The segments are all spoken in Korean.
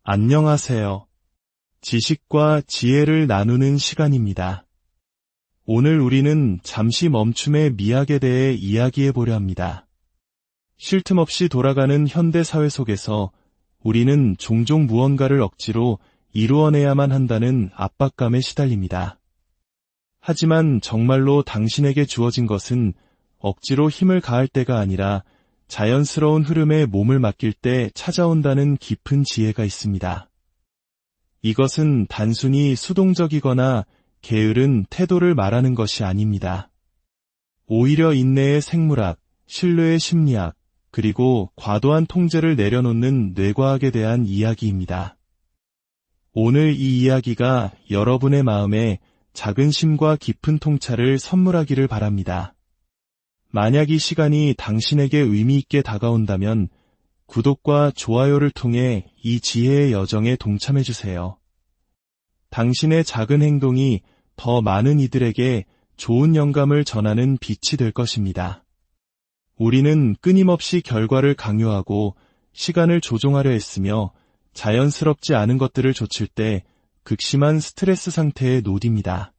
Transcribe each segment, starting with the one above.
안녕하세요. 지식과 지혜를 나누는 시간입니다. 오늘 우리는 잠시 멈춤의 미학에 대해 이야기해 보려 합니다. 쉴 틈 없이 돌아가는 현대 사회 속에서 우리는 종종 무언가를 억지로 이루어내야만 한다는 압박감에 시달립니다. 하지만 정말로 당신에게 주어진 것은 억지로 힘을 가할 때가 아니라 자연스러운 흐름에 몸을 맡길 때 찾아온다는 깊은 지혜가 있습니다. 이것은 단순히 수동적이거나 게으른 태도를 말하는 것이 아닙니다. 오히려 인내의 생물학, 신뢰의 심리학, 그리고 과도한 통제를 내려놓는 뇌과학에 대한 이야기입니다. 오늘 이 이야기가 여러분의 마음에 작은 쉼과 깊은 통찰을 선물하기를 바랍니다. 만약 이 시간이 당신에게 의미 있게 다가온다면 구독과 좋아요를 통해 이 지혜의 여정에 동참해주세요. 당신의 작은 행동이 더 많은 이들에게 좋은 영감을 전하는 빛이 될 것입니다. 우리는 끊임없이 결과를 강요하고 시간을 조종하려 했으며 자연스럽지 않은 것들을 좇을 때 극심한 스트레스 상태에 놓입니다.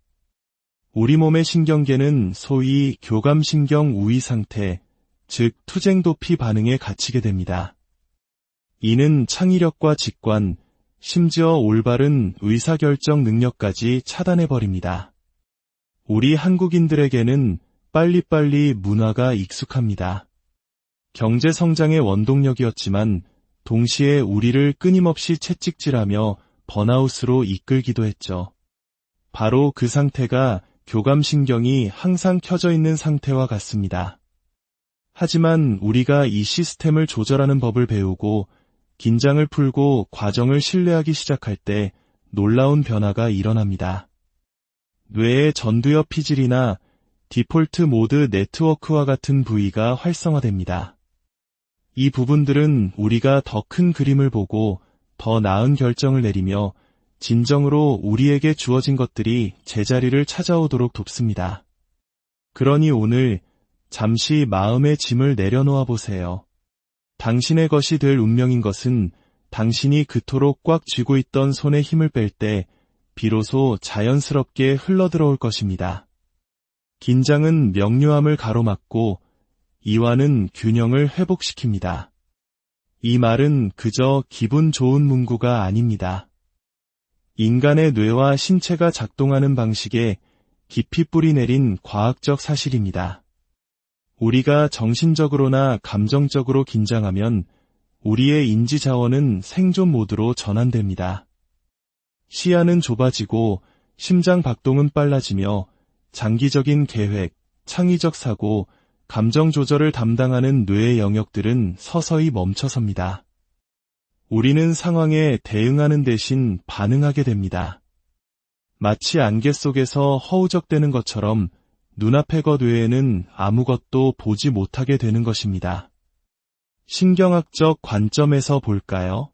우리 몸의 신경계는 소위 교감신경 우위 상태, 즉 투쟁도피 반응에 갇히게 됩니다. 이는 창의력과 직관, 심지어 올바른 의사결정 능력까지 차단해버립니다. 우리 한국인들에게는 빨리빨리 문화가 익숙합니다. 경제 성장의 원동력이었지만 동시에 우리를 끊임없이 채찍질하며 번아웃으로 이끌기도 했죠. 바로 그 상태가 교감신경이 항상 켜져 있는 상태와 같습니다. 하지만 우리가 이 시스템을 조절하는 법을 배우고 긴장을 풀고 과정을 신뢰하기 시작할 때 놀라운 변화가 일어납니다. 뇌의 전두엽 피질이나 디폴트 모드 네트워크와 같은 부위가 활성화됩니다. 이 부분들은 우리가 더 큰 그림을 보고 더 나은 결정을 내리며 진정으로 우리에게 주어진 것들이 제자리를 찾아오도록 돕습니다. 그러니 오늘 잠시 마음의 짐을 내려놓아 보세요. 당신의 것이 될 운명인 것은 당신이 그토록 꽉 쥐고 있던 손에 힘을 뺄 때 비로소 자연스럽게 흘러들어올 것입니다. 긴장은 명료함을 가로막고 이완은 균형을 회복시킵니다. 이 말은 그저 기분 좋은 문구가 아닙니다. 인간의 뇌와 신체가 작동하는 방식에 깊이 뿌리내린 과학적 사실입니다. 우리가 정신적으로나 감정적으로 긴장하면 우리의 인지 자원은 생존 모드로 전환됩니다. 시야는 좁아지고 심장 박동은 빨라지며 장기적인 계획, 창의적 사고, 감정 조절을 담당하는 뇌의 영역들은 서서히 멈춰섭니다. 우리는 상황에 대응하는 대신 반응하게 됩니다. 마치 안개 속에서 허우적대는 것처럼 눈앞의 것 외에는 아무것도 보지 못하게 되는 것입니다. 신경학적 관점에서 볼까요?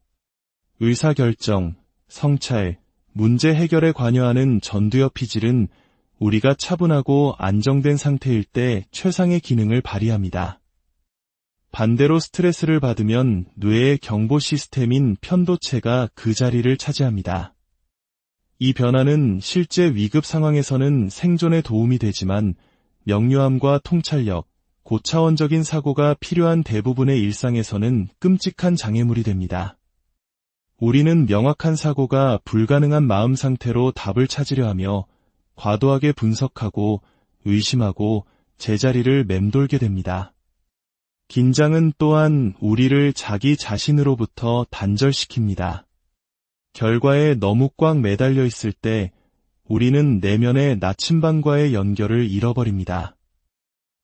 의사결정, 성찰, 문제 해결에 관여하는 전두엽 피질은 우리가 차분하고 안정된 상태일 때 최상의 기능을 발휘합니다. 반대로 스트레스를 받으면 뇌의 경보 시스템인 편도체가 그 자리를 차지합니다. 이 변화는 실제 위급 상황에서는 생존에 도움이 되지만 명료함과 통찰력, 고차원적인 사고가 필요한 대부분의 일상에서는 끔찍한 장애물이 됩니다. 우리는 명확한 사고가 불가능한 마음 상태로 답을 찾으려 하며 과도하게 분석하고 의심하고 제자리를 맴돌게 됩니다. 긴장은 또한 우리를 자기 자신으로부터 단절시킵니다. 결과에 너무 꽉 매달려 있을 때 우리는 내면의 나침반과의 연결을 잃어버립니다.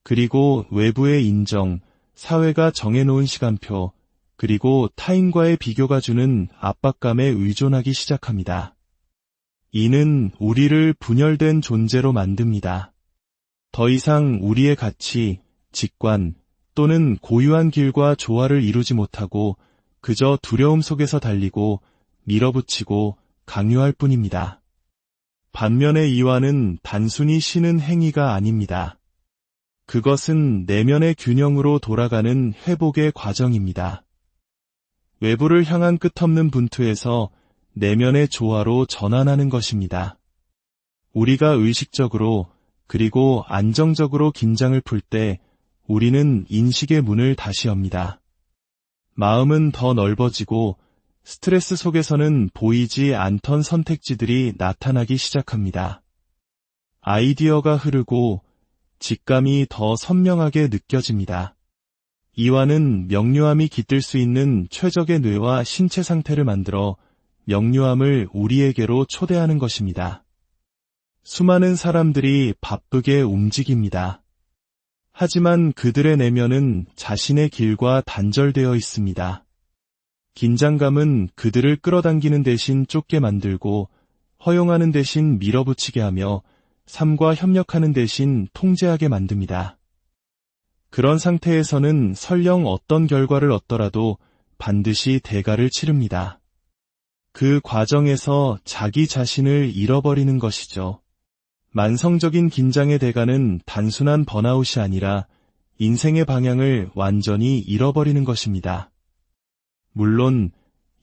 그리고 외부의 인정, 사회가 정해놓은 시간표, 그리고 타인과의 비교가 주는 압박감에 의존하기 시작합니다. 이는 우리를 분열된 존재로 만듭니다. 더 이상 우리의 가치, 직관, 또는 고유한 길과 조화를 이루지 못하고 그저 두려움 속에서 달리고 밀어붙이고 강요할 뿐입니다. 반면에 이완은 단순히 쉬는 행위가 아닙니다. 그것은 내면의 균형으로 돌아가는 회복의 과정입니다. 외부를 향한 끝없는 분투에서 내면의 조화로 전환하는 것입니다. 우리가 의식적으로 그리고 안정적으로 긴장을 풀 때 우리는 인식의 문을 다시 엽니다. 마음은 더 넓어지고 스트레스 속에서는 보이지 않던 선택지들이 나타나기 시작합니다. 아이디어가 흐르고 직감이 더 선명하게 느껴집니다. 이완은 명료함이 깃들 수 있는 최적의 뇌와 신체 상태를 만들어 명료함을 우리에게로 초대하는 것입니다. 수많은 사람들이 바쁘게 움직입니다. 하지만 그들의 내면은 자신의 길과 단절되어 있습니다. 긴장감은 그들을 끌어당기는 대신 쫓게 만들고 허용하는 대신 밀어붙이게 하며 삶과 협력하는 대신 통제하게 만듭니다. 그런 상태에서는 설령 어떤 결과를 얻더라도 반드시 대가를 치릅니다. 그 과정에서 자기 자신을 잃어버리는 것이죠. 만성적인 긴장의 대가는 단순한 번아웃이 아니라 인생의 방향을 완전히 잃어버리는 것입니다. 물론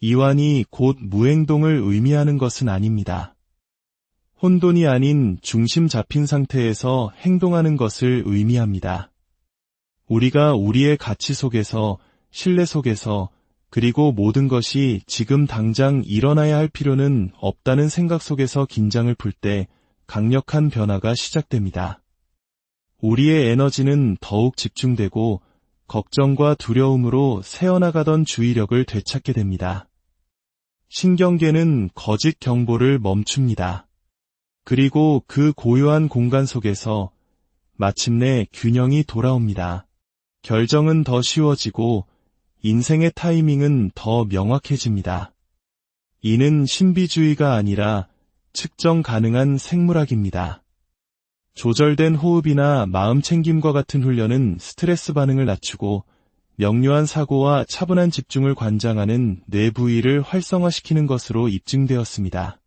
이완이 곧 무행동을 의미하는 것은 아닙니다. 혼돈이 아닌 중심 잡힌 상태에서 행동하는 것을 의미합니다. 우리가 우리의 가치 속에서, 신뢰 속에서, 그리고 모든 것이 지금 당장 일어나야 할 필요는 없다는 생각 속에서 긴장을 풀 때 강력한 변화가 시작됩니다. 우리의 에너지는 더욱 집중되고 걱정과 두려움으로 새어나가던 주의력을 되찾게 됩니다. 신경계는 거짓 경보를 멈춥니다. 그리고 그 고요한 공간 속에서 마침내 균형이 돌아옵니다. 결정은 더 쉬워지고 인생의 타이밍은 더 명확해집니다. 이는 신비주의가 아니라 측정 가능한 생물학입니다. 조절된 호흡이나 마음 챙김과 같은 훈련은 스트레스 반응을 낮추고 명료한 사고와 차분한 집중을 관장하는 뇌 부위를 활성화시키는 것으로 입증되었습니다.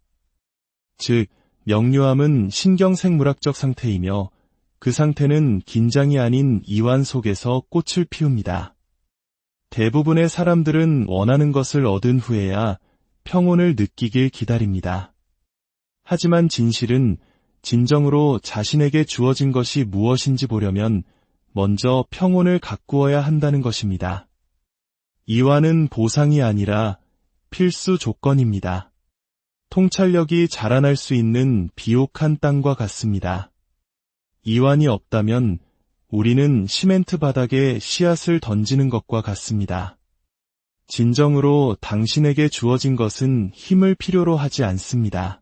즉, 명료함은 신경생물학적 상태이며 그 상태는 긴장이 아닌 이완 속에서 꽃을 피웁니다. 대부분의 사람들은 원하는 것을 얻은 후에야 평온을 느끼길 기다립니다. 하지만 진실은 진정으로 자신에게 주어진 것이 무엇인지 보려면 먼저 평온을 가꾸어야 한다는 것입니다. 이완은 보상이 아니라 필수 조건입니다. 통찰력이 자라날 수 있는 비옥한 땅과 같습니다. 이완이 없다면 우리는 시멘트 바닥에 씨앗을 던지는 것과 같습니다. 진정으로 당신에게 주어진 것은 힘을 필요로 하지 않습니다.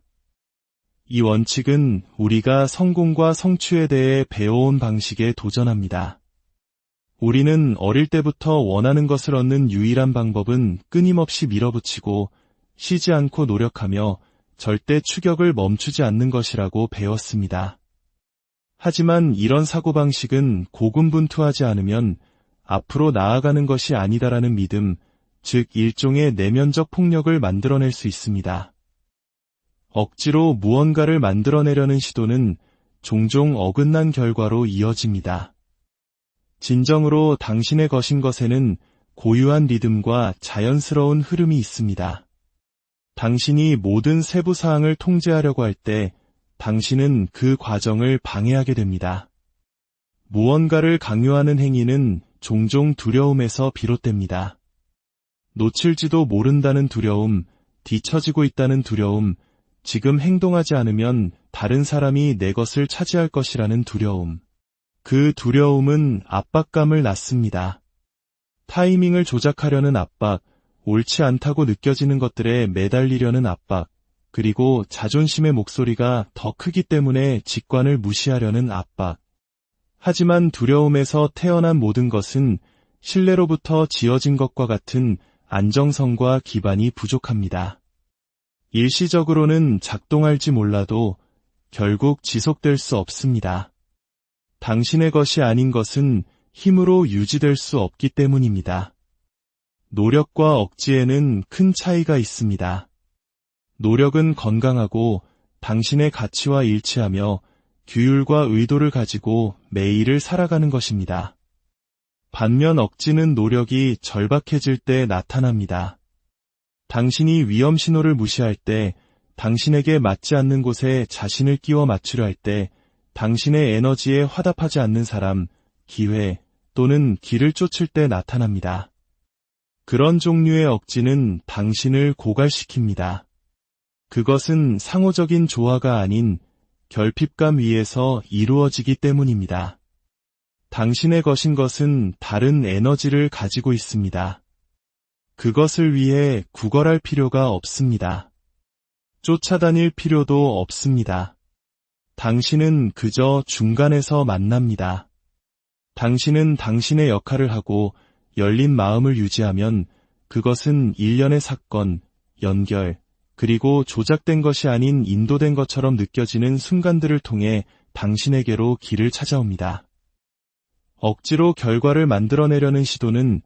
이 원칙은 우리가 성공과 성취에 대해 배워온 방식에 도전합니다. 우리는 어릴 때부터 원하는 것을 얻는 유일한 방법은 끊임없이 밀어붙이고 쉬지 않고 노력하며 절대 추격을 멈추지 않는 것이라고 배웠습니다. 하지만 이런 사고방식은 고군분투하지 않으면 앞으로 나아가는 것이 아니다라는 믿음, 즉 일종의 내면적 폭력을 만들어낼 수 있습니다. 억지로 무언가를 만들어내려는 시도는 종종 어긋난 결과로 이어집니다. 진정으로 당신의 것인 것에는 고유한 리듬과 자연스러운 흐름이 있습니다. 당신이 모든 세부 사항을 통제하려고 할 때 당신은 그 과정을 방해하게 됩니다. 무언가를 강요하는 행위는 종종 두려움에서 비롯됩니다. 놓칠지도 모른다는 두려움, 뒤처지고 있다는 두려움, 지금 행동하지 않으면 다른 사람이 내 것을 차지할 것이라는 두려움. 그 두려움은 압박감을 낳습니다. 타이밍을 조작하려는 압박, 옳지 않다고 느껴지는 것들에 매달리려는 압박, 그리고 자존심의 목소리가 더 크기 때문에 직관을 무시하려는 압박. 하지만 두려움에서 태어난 모든 것은 신뢰로부터 지어진 것과 같은 안정성과 기반이 부족합니다. 일시적으로는 작동할지 몰라도 결국 지속될 수 없습니다. 당신의 것이 아닌 것은 힘으로 유지될 수 없기 때문입니다. 노력과 억지에는 큰 차이가 있습니다. 노력은 건강하고 당신의 가치와 일치하며 규율과 의도를 가지고 매일을 살아가는 것입니다. 반면 억지는 노력이 절박해질 때 나타납니다. 당신이 위험 신호를 무시할 때, 당신에게 맞지 않는 곳에 자신을 끼워 맞추려 할 때, 당신의 에너지에 화답하지 않는 사람, 기회 또는 길을 쫓을 때 나타납니다. 그런 종류의 억지는 당신을 고갈시킵니다. 그것은 상호적인 조화가 아닌 결핍감 위에서 이루어지기 때문입니다. 당신의 것인 것은 다른 에너지를 가지고 있습니다. 그것을 위해 구걸할 필요가 없습니다. 쫓아다닐 필요도 없습니다. 당신은 그저 중간에서 만납니다. 당신은 당신의 역할을 하고 열린 마음을 유지하면 그것은 일련의 사건, 연결, 그리고 조작된 것이 아닌 인도된 것처럼 느껴지는 순간들을 통해 당신에게로 길을 찾아옵니다. 억지로 결과를 만들어내려는 시도는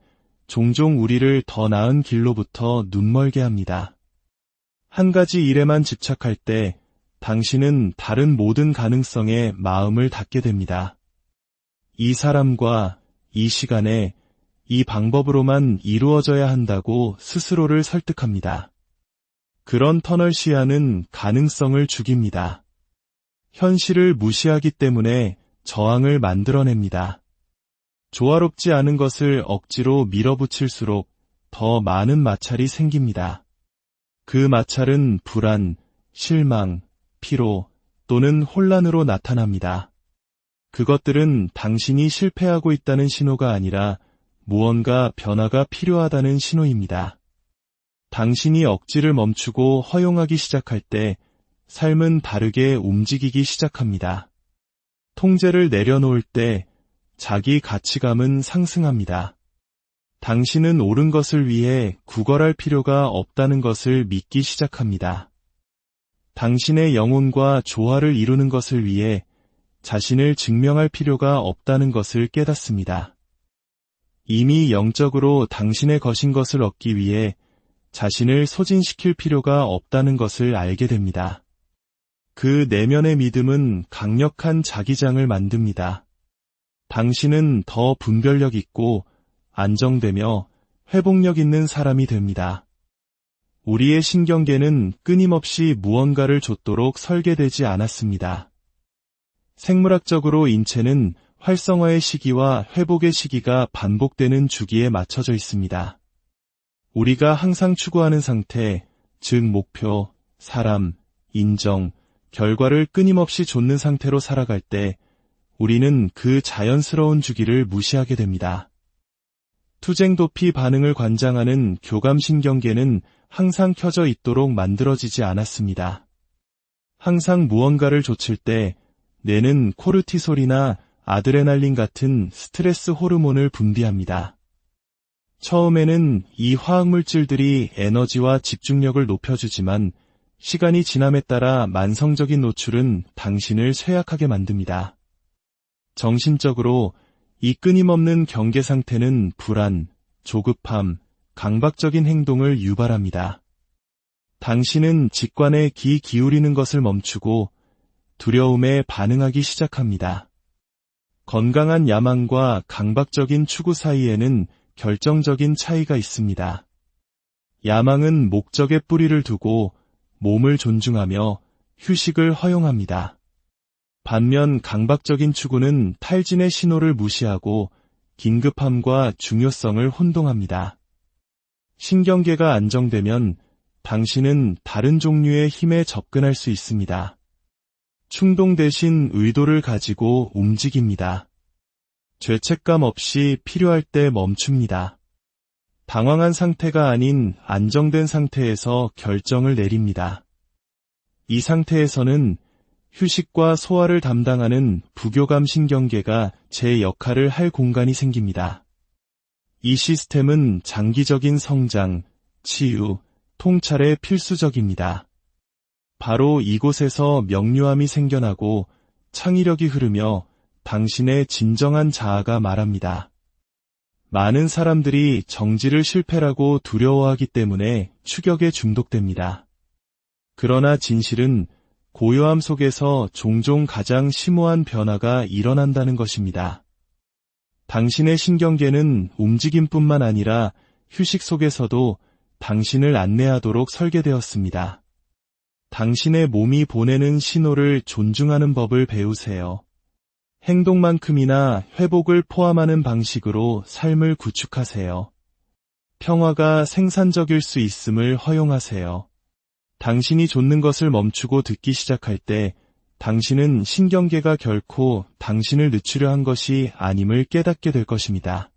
종종 우리를 더 나은 길로부터 눈멀게 합니다. 한 가지 일에만 집착할 때 당신은 다른 모든 가능성에 마음을 닫게 됩니다. 이 사람과 이 시간에 이 방법으로만 이루어져야 한다고 스스로를 설득합니다. 그런 터널 시야는 가능성을 죽입니다. 현실을 무시하기 때문에 저항을 만들어냅니다. 조화롭지 않은 것을 억지로 밀어붙일수록 더 많은 마찰이 생깁니다. 그 마찰은 불안, 실망, 피로 또는 혼란으로 나타납니다. 그것들은 당신이 실패하고 있다는 신호가 아니라 무언가 변화가 필요하다는 신호입니다. 당신이 억지를 멈추고 허용하기 시작할 때 삶은 다르게 움직이기 시작합니다. 통제를 내려놓을 때 자기 가치감은 상승합니다. 당신은 옳은 것을 위해 구걸할 필요가 없다는 것을 믿기 시작합니다. 당신의 영혼과 조화를 이루는 것을 위해 자신을 증명할 필요가 없다는 것을 깨닫습니다. 이미 영적으로 당신의 것인 것을 얻기 위해 자신을 소진시킬 필요가 없다는 것을 알게 됩니다. 그 내면의 믿음은 강력한 자기장을 만듭니다. 당신은 더 분별력 있고 안정되며 회복력 있는 사람이 됩니다. 우리의 신경계는 끊임없이 무언가를 좇도록 설계되지 않았습니다. 생물학적으로 인체는 활성화의 시기와 회복의 시기가 반복되는 주기에 맞춰져 있습니다. 우리가 항상 추구하는 상태, 즉 목표, 사람, 인정, 결과를 끊임없이 좇는 상태로 살아갈 때 우리는 그 자연스러운 주기를 무시하게 됩니다. 투쟁도피 반응을 관장하는 교감신경계는 항상 켜져 있도록 만들어지지 않았습니다. 항상 무언가를 좇을 때 뇌는 코르티솔이나 아드레날린 같은 스트레스 호르몬을 분비합니다. 처음에는 이 화학물질들이 에너지와 집중력을 높여주지만 시간이 지남에 따라 만성적인 노출은 당신을 쇠약하게 만듭니다. 정신적으로 이 끊임없는 경계 상태는 불안, 조급함, 강박적인 행동을 유발합니다. 당신은 직관에 귀 기울이는 것을 멈추고 두려움에 반응하기 시작합니다. 건강한 야망과 강박적인 추구 사이에는 결정적인 차이가 있습니다. 야망은 목적에 뿌리를 두고 몸을 존중하며 휴식을 허용합니다. 반면 강박적인 추구는 탈진의 신호를 무시하고 긴급함과 중요성을 혼동합니다. 신경계가 안정되면 당신은 다른 종류의 힘에 접근할 수 있습니다. 충동 대신 의도를 가지고 움직입니다. 죄책감 없이 필요할 때 멈춥니다. 당황한 상태가 아닌 안정된 상태에서 결정을 내립니다. 이 상태에서는 휴식과 소화를 담당하는 부교감 신경계가 제 역할을 할 공간이 생깁니다. 이 시스템은 장기적인 성장, 치유, 통찰에 필수적입니다. 바로 이곳에서 명료함이 생겨나고 창의력이 흐르며 당신의 진정한 자아가 말합니다. 많은 사람들이 정지를 실패라고 두려워하기 때문에 추격에 중독됩니다. 그러나 진실은 고요함 속에서 종종 가장 심오한 변화가 일어난다는 것입니다. 당신의 신경계는 움직임뿐만 아니라 휴식 속에서도 당신을 안내하도록 설계되었습니다. 당신의 몸이 보내는 신호를 존중하는 법을 배우세요. 행동만큼이나 회복을 포함하는 방식으로 삶을 구축하세요. 평화가 생산적일 수 있음을 허용하세요. 당신이 좇는 것을 멈추고 듣기 시작할 때 당신은 신경계가 결코 당신을 늦추려 한 것이 아님을 깨닫게 될 것입니다.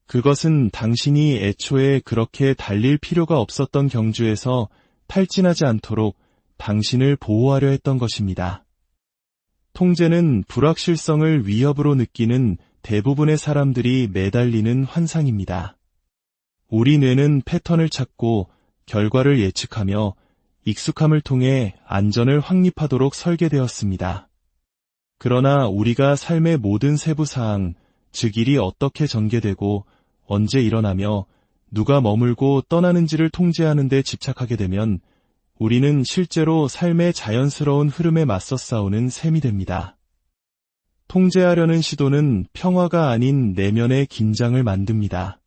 그것은 당신이 애초에 그렇게 달릴 필요가 없었던 경주에서 탈진하지 않도록 당신을 보호하려 했던 것입니다. 통제는 불확실성을 위협으로 느끼는 대부분의 사람들이 매달리는 환상입니다. 우리 뇌는 패턴을 찾고 결과를 예측하며 익숙함을 통해 안전을 확립하도록 설계되었습니다. 그러나 우리가 삶의 모든 세부사항, 즉 일이 어떻게 전개되고 언제 일어나며 누가 머물고 떠나는지를 통제하는 데 집착하게 되면 우리는 실제로 삶의 자연스러운 흐름에 맞서 싸우는 셈이 됩니다. 통제하려는 시도는 평화가 아닌 내면의 긴장을 만듭니다.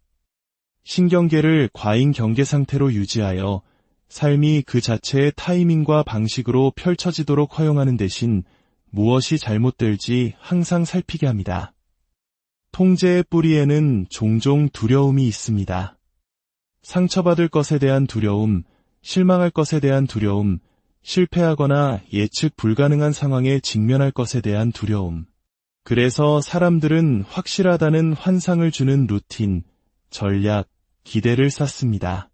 신경계를 과잉 경계 상태로 유지하여 삶이 그 자체의 타이밍과 방식으로 펼쳐지도록 허용하는 대신 무엇이 잘못될지 항상 살피게 합니다. 통제의 뿌리에는 종종 두려움이 있습니다. 상처받을 것에 대한 두려움, 실망할 것에 대한 두려움, 실패하거나 예측 불가능한 상황에 직면할 것에 대한 두려움. 그래서 사람들은 확실하다는 환상을 주는 루틴, 전략, 기대를 쌓습니다.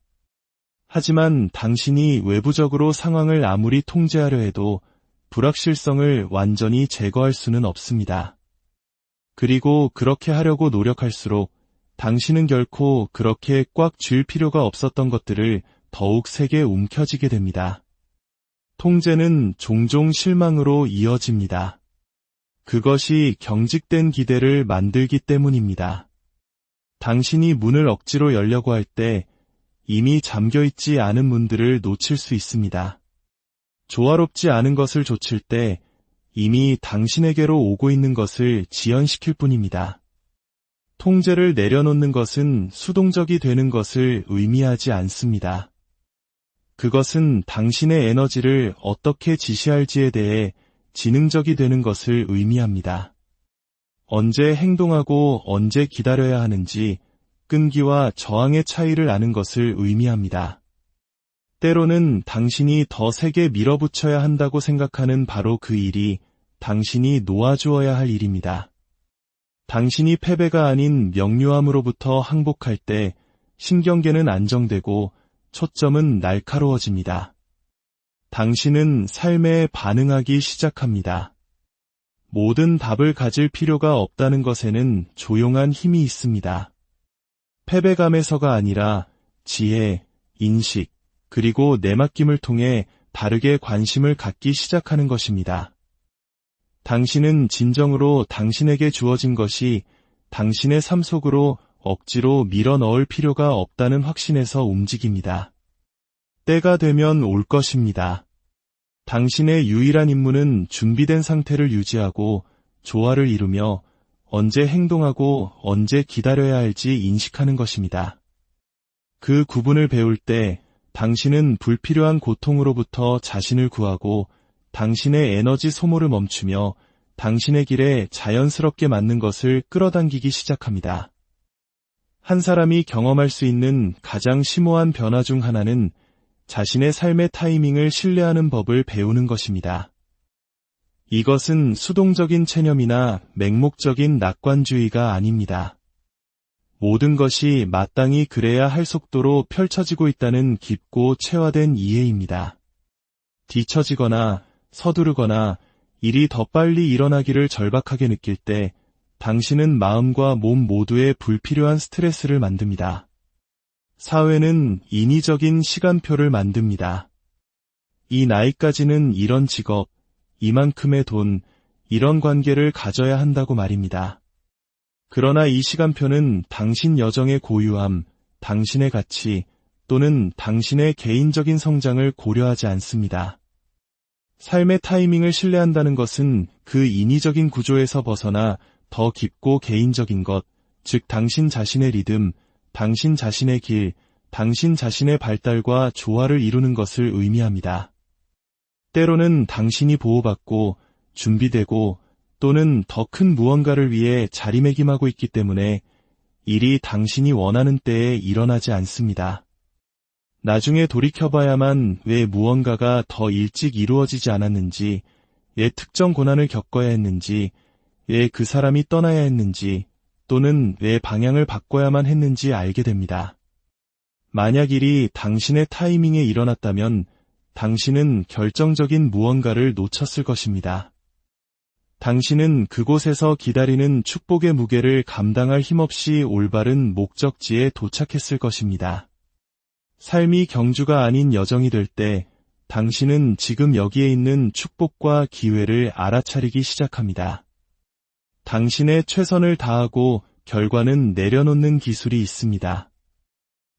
하지만 당신이 외부적으로 상황을 아무리 통제하려 해도 불확실성을 완전히 제거할 수는 없습니다. 그리고 그렇게 하려고 노력할수록 당신은 결코 그렇게 꽉 쥘 필요가 없었던 것들을 더욱 세게 움켜쥐게 됩니다. 통제는 종종 실망으로 이어집니다. 그것이 경직된 기대를 만들기 때문입니다. 당신이 문을 억지로 열려고 할 때 이미 잠겨있지 않은 문들을 놓칠 수 있습니다. 조화롭지 않은 것을 좇을 때 이미 당신에게로 오고 있는 것을 지연시킬 뿐입니다. 통제를 내려놓는 것은 수동적이 되는 것을 의미하지 않습니다. 그것은 당신의 에너지를 어떻게 지시할지에 대해 지능적이 되는 것을 의미합니다. 언제 행동하고 언제 기다려야 하는지 끈기와 저항의 차이를 아는 것을 의미합니다. 때로는 당신이 더 세게 밀어붙여야 한다고 생각하는 바로 그 일이 당신이 놓아주어야 할 일입니다. 당신이 패배가 아닌 명료함으로부터 항복할 때 신경계는 안정되고 초점은 날카로워집니다. 당신은 삶에 반응하기 시작합니다. 모든 답을 가질 필요가 없다는 것에는 조용한 힘이 있습니다. 패배감에서가 아니라 지혜, 인식, 그리고 내맡김을 통해 다르게 관심을 갖기 시작하는 것입니다. 당신은 진정으로 당신에게 주어진 것이 당신의 삶 속으로 억지로 밀어 넣을 필요가 없다는 확신에서 움직입니다. 때가 되면 올 것입니다. 당신의 유일한 임무는 준비된 상태를 유지하고 조화를 이루며 언제 행동하고 언제 기다려야 할지 인식하는 것입니다. 그 구분을 배울 때 당신은 불필요한 고통으로부터 자신을 구하고 당신의 에너지 소모를 멈추며 당신의 길에 자연스럽게 맞는 것을 끌어당기기 시작합니다. 한 사람이 경험할 수 있는 가장 심오한 변화 중 하나는 자신의 삶의 타이밍을 신뢰하는 법을 배우는 것입니다. 이것은 수동적인 체념이나 맹목적인 낙관주의가 아닙니다. 모든 것이 마땅히 그래야 할 속도로 펼쳐지고 있다는 깊고 체화된 이해입니다. 뒤처지거나 서두르거나 일이 더 빨리 일어나기를 절박하게 느낄 때 당신은 마음과 몸 모두에 불필요한 스트레스를 만듭니다. 사회는 인위적인 시간표를 만듭니다. 이 나이까지는 이런 직업, 이만큼의 돈, 이런 관계를 가져야 한다고 말입니다. 그러나 이 시간표는 당신 여정의 고유함, 당신의 가치 또는 당신의 개인적인 성장을 고려하지 않습니다. 삶의 타이밍을 신뢰한다는 것은 그 인위적인 구조에서 벗어나 더 깊고 개인적인 것, 즉 당신 자신의 리듬, 당신 자신의 길, 당신 자신의 발달과 조화를 이루는 것을 의미합니다. 때로는 당신이 보호받고 준비되고 또는 더 큰 무언가를 위해 자리매김하고 있기 때문에 일이 당신이 원하는 때에 일어나지 않습니다. 나중에 돌이켜봐야만 왜 무언가가 더 일찍 이루어지지 않았는지, 왜 특정 고난을 겪어야 했는지, 왜 그 사람이 떠나야 했는지, 또는 왜 방향을 바꿔야만 했는지 알게 됩니다. 만약 일이 당신의 타이밍에 일어났다면 당신은 결정적인 무언가를 놓쳤을 것입니다. 당신은 그곳에서 기다리는 축복의 무게를 감당할 힘없이 올바른 목적지에 도착했을 것입니다. 삶이 경주가 아닌 여정이 될 때 당신은 지금 여기에 있는 축복과 기회를 알아차리기 시작합니다. 당신의 최선을 다하고 결과는 내려놓는 기술이 있습니다.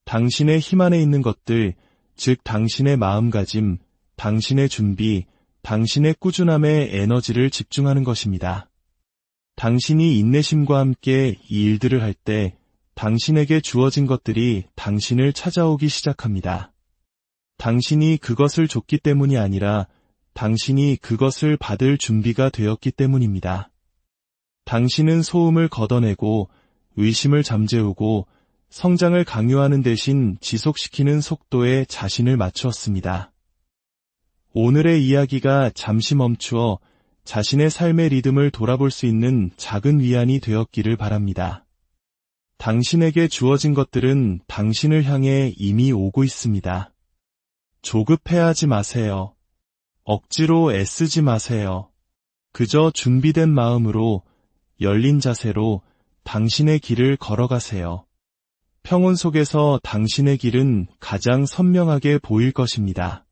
당신의 힘 안에 있는 것들, 즉 당신의 마음가짐, 당신의 준비, 당신의 꾸준함에 에너지를 집중하는 것입니다. 당신이 인내심과 함께 이 일들을 할 때 당신에게 주어진 것들이 당신을 찾아오기 시작합니다. 당신이 그것을 줬기 때문이 아니라 당신이 그것을 받을 준비가 되었기 때문입니다. 당신은 소음을 걷어내고 의심을 잠재우고 성장을 강요하는 대신 지속시키는 속도에 자신을 맞추었습니다. 오늘의 이야기가 잠시 멈추어 자신의 삶의 리듬을 돌아볼 수 있는 작은 위안이 되었기를 바랍니다. 당신에게 주어진 것들은 당신을 향해 이미 오고 있습니다. 조급해하지 마세요. 억지로 애쓰지 마세요. 그저 준비된 마음으로, 열린 자세로 당신의 길을 걸어가세요. 평온 속에서 당신의 길은 가장 선명하게 보일 것입니다.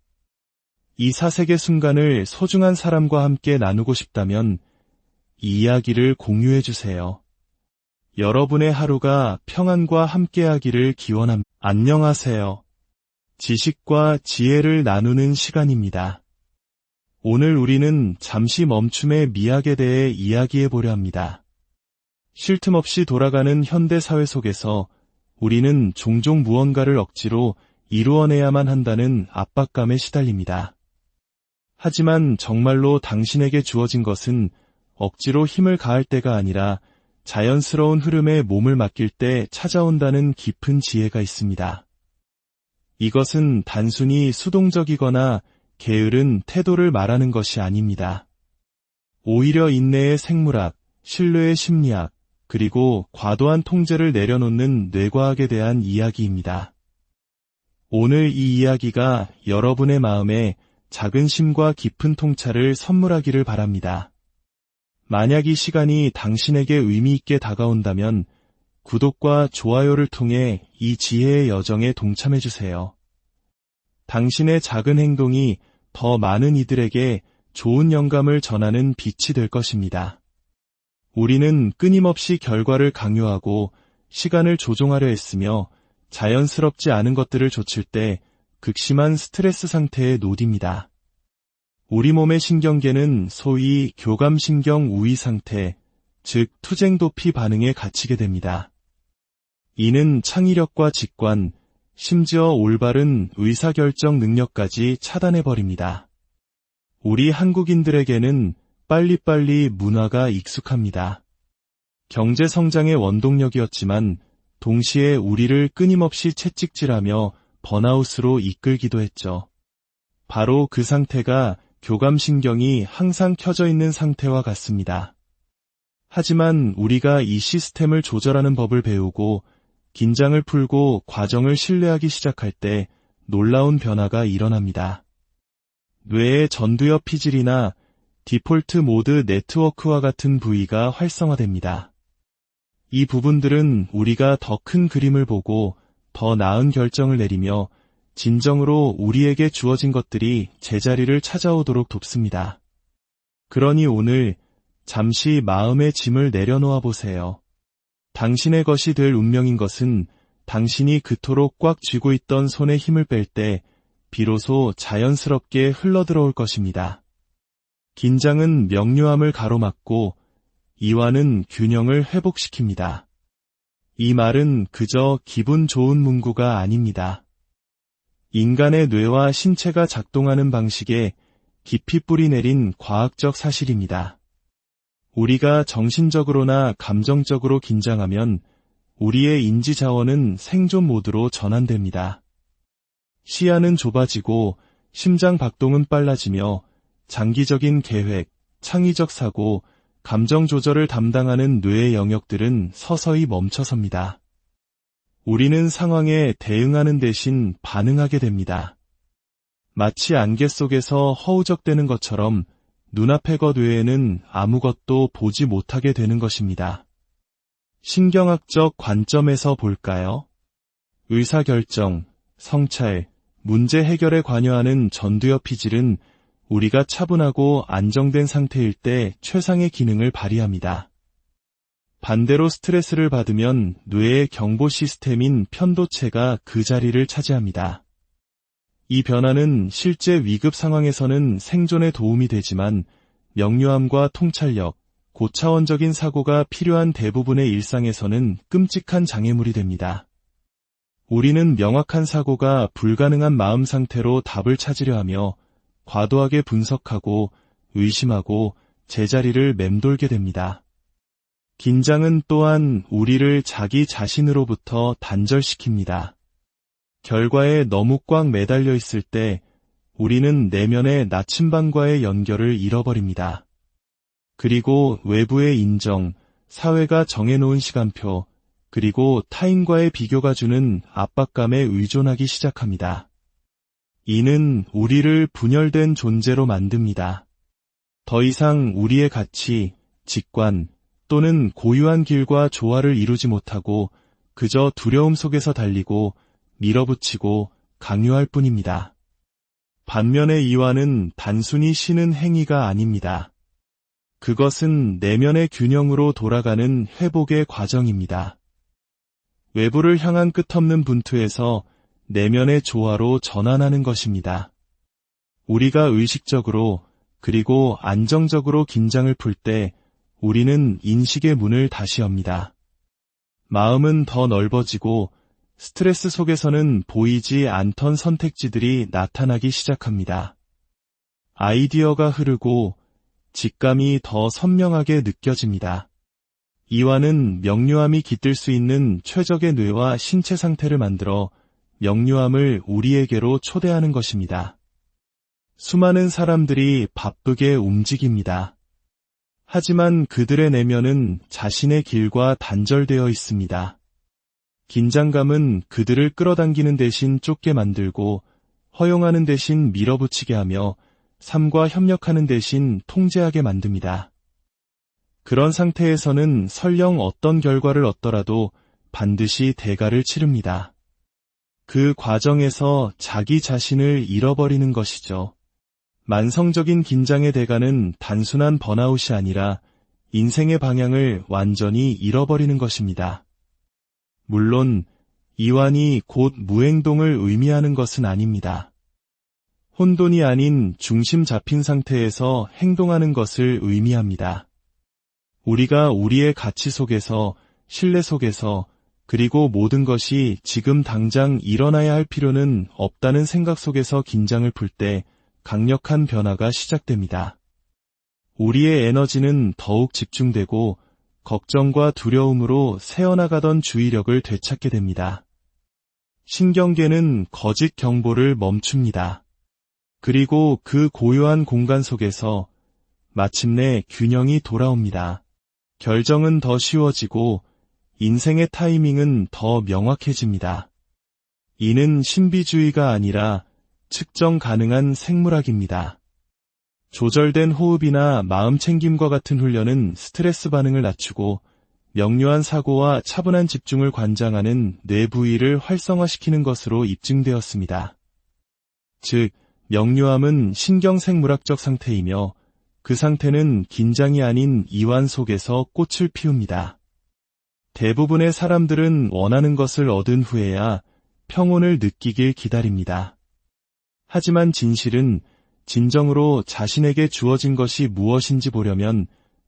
이 사색의 순간을 소중한 사람과 함께 나누고 싶다면 이 이야기를 공유해 주세요. 여러분의 하루가 평안과 함께하기를 기원합니다. 안녕하세요. 지식과 지혜를 나누는 시간입니다. 오늘 우리는 잠시 멈춤의 미학에 대해 이야기해 보려 합니다. 쉴 틈 없이 돌아가는 현대 사회 속에서 우리는 종종 무언가를 억지로 이루어내야만 한다는 압박감에 시달립니다. 하지만 정말로 당신에게 주어진 것은 억지로 힘을 가할 때가 아니라 자연스러운 흐름에 몸을 맡길 때 찾아온다는 깊은 지혜가 있습니다. 이것은 단순히 수동적이거나 게으른 태도를 말하는 것이 아닙니다. 오히려 인내의 생물학, 신뢰의 심리학, 그리고 과도한 통제를 내려놓는 뇌과학에 대한 이야기입니다. 오늘 이 이야기가 여러분의 마음에 작은 쉼과 깊은 통찰을 선물하기를 바랍니다. 만약 이 시간이 당신에게 의미 있게 다가온다면 구독과 좋아요를 통해 이 지혜의 여정에 동참해주세요. 당신의 작은 행동이 더 많은 이들에게 좋은 영감을 전하는 빛이 될 것입니다. 우리는 끊임없이 결과를 강요하고 시간을 조종하려 했으며 자연스럽지 않은 것들을 좇을 때 극심한 스트레스 상태에 놓입니다. 우리 몸의 신경계는 소위 교감신경 우위 상태, 즉 투쟁도피 반응에 갇히게 됩니다. 이는 창의력과 직관, 심지어 올바른 의사결정 능력까지 차단해버립니다. 우리 한국인들에게는 빨리빨리 문화가 익숙합니다. 경제 성장의 원동력이었지만 동시에 우리를 끊임없이 채찍질하며 번아웃으로 이끌기도 했죠. 바로 그 상태가 교감신경이 항상 켜져 있는 상태와 같습니다. 하지만 우리가 이 시스템을 조절하는 법을 배우고 긴장을 풀고 과정을 신뢰하기 시작할 때 놀라운 변화가 일어납니다. 뇌의 전두엽 피질이나 디폴트 모드 네트워크와 같은 부위가 활성화됩니다. 이 부분들은 우리가 더 큰 그림을 보고 더 나은 결정을 내리며 진정으로 우리에게 주어진 것들이 제자리를 찾아오도록 돕습니다. 그러니 오늘 잠시 마음의 짐을 내려놓아 보세요. 당신의 것이 될 운명인 것은 당신이 그토록 꽉 쥐고 있던 손에 힘을 뺄 때 비로소 자연스럽게 흘러들어올 것입니다. 긴장은 명료함을 가로막고 이완은 균형을 회복시킵니다. 이 말은 그저 기분 좋은 문구가 아닙니다. 인간의 뇌와 신체가 작동하는 방식에 깊이 뿌리내린 과학적 사실입니다. 우리가 정신적으로나 감정적으로 긴장하면 우리의 인지 자원은 생존 모드로 전환됩니다. 시야는 좁아지고 심장 박동은 빨라지며 장기적인 계획, 창의적 사고, 감정 조절을 담당하는 뇌의 영역들은 서서히 멈춰섭니다. 우리는 상황에 대응하는 대신 반응하게 됩니다. 마치 안개 속에서 허우적대는 것처럼 눈앞의 것 외에는 아무것도 보지 못하게 되는 것입니다. 신경학적 관점에서 볼까요? 의사결정, 성찰, 문제 해결에 관여하는 전두엽 피질은 우리가 차분하고 안정된 상태일 때 최상의 기능을 발휘합니다. 반대로 스트레스를 받으면 뇌의 경보 시스템인 편도체가 그 자리를 차지합니다. 이 변화는 실제 위급 상황에서는 생존에 도움이 되지만 명료함과 통찰력, 고차원적인 사고가 필요한 대부분의 일상에서는 끔찍한 장애물이 됩니다. 우리는 명확한 사고가 불가능한 마음 상태로 답을 찾으려 하며 과도하게 분석하고 의심하고 제자리를 맴돌게 됩니다. 긴장은 또한 우리를 자기 자신으로부터 단절시킵니다. 결과에 너무 꽉 매달려 있을 때 우리는 내면의 나침반과의 연결을 잃어버립니다. 그리고 외부의 인정, 사회가 정해놓은 시간표, 그리고 타인과의 비교가 주는 압박감에 의존하기 시작합니다. 이는 우리를 분열된 존재로 만듭니다. 더 이상 우리의 가치, 직관 또는 고유한 길과 조화를 이루지 못하고 그저 두려움 속에서 달리고 밀어붙이고 강요할 뿐입니다. 반면에 이완은 단순히 쉬는 행위가 아닙니다. 그것은 내면의 균형으로 돌아가는 회복의 과정입니다. 외부를 향한 끝없는 분투에서 내면의 조화로 전환하는 것입니다. 우리가 의식적으로 그리고 안정적으로 긴장을 풀 때 우리는 인식의 문을 다시 엽니다. 마음은 더 넓어지고 스트레스 속에서는 보이지 않던 선택지들이 나타나기 시작합니다. 아이디어가 흐르고 직감이 더 선명하게 느껴집니다. 이완은 명료함이 깃들 수 있는 최적의 뇌와 신체 상태를 만들어 명료함을 우리에게로 초대하는 것입니다. 수많은 사람들이 바쁘게 움직입니다. 하지만 그들의 내면은 자신의 길과 단절되어 있습니다. 긴장감은 그들을 끌어당기는 대신 쫓게 만들고 허용하는 대신 밀어붙이게 하며 삶과 협력하는 대신 통제하게 만듭니다. 그런 상태에서는 설령 어떤 결과를 얻더라도 반드시 대가를 치릅니다. 그 과정에서 자기 자신을 잃어버리는 것이죠. 만성적인 긴장의 대가는 단순한 번아웃이 아니라 인생의 방향을 완전히 잃어버리는 것입니다. 물론 이완이 곧 무행동을 의미하는 것은 아닙니다. 혼돈이 아닌 중심 잡힌 상태에서 행동하는 것을 의미합니다. 우리가 우리의 가치 속에서, 신뢰 속에서, 그리고 모든 것이 지금 당장 일어나야 할 필요는 없다는 생각 속에서 긴장을 풀 때 강력한 변화가 시작됩니다. 우리의 에너지는 더욱 집중되고 걱정과 두려움으로 새어나가던 주의력을 되찾게 됩니다. 신경계는 거짓 경보를 멈춥니다. 그리고 그 고요한 공간 속에서 마침내 균형이 돌아옵니다. 결정은 더 쉬워지고 인생의 타이밍은 더 명확해집니다. 이는 신비주의가 아니라 측정 가능한 생물학입니다. 조절된 호흡이나 마음 챙김과 같은 훈련은 스트레스 반응을 낮추고 명료한 사고와 차분한 집중을 관장하는 뇌 부위를 활성화시키는 것으로 입증되었습니다. 즉, 명료함은 신경생물학적 상태이며 그 상태는 긴장이 아닌 이완 속에서 꽃을 피웁니다. 대부분의 사람들은 원하는 것을 얻은 후에야 평온을 느끼길 기다립니다. 하지만 진실은 진정으로 자신에게 주어진 것이 무엇인지 보려면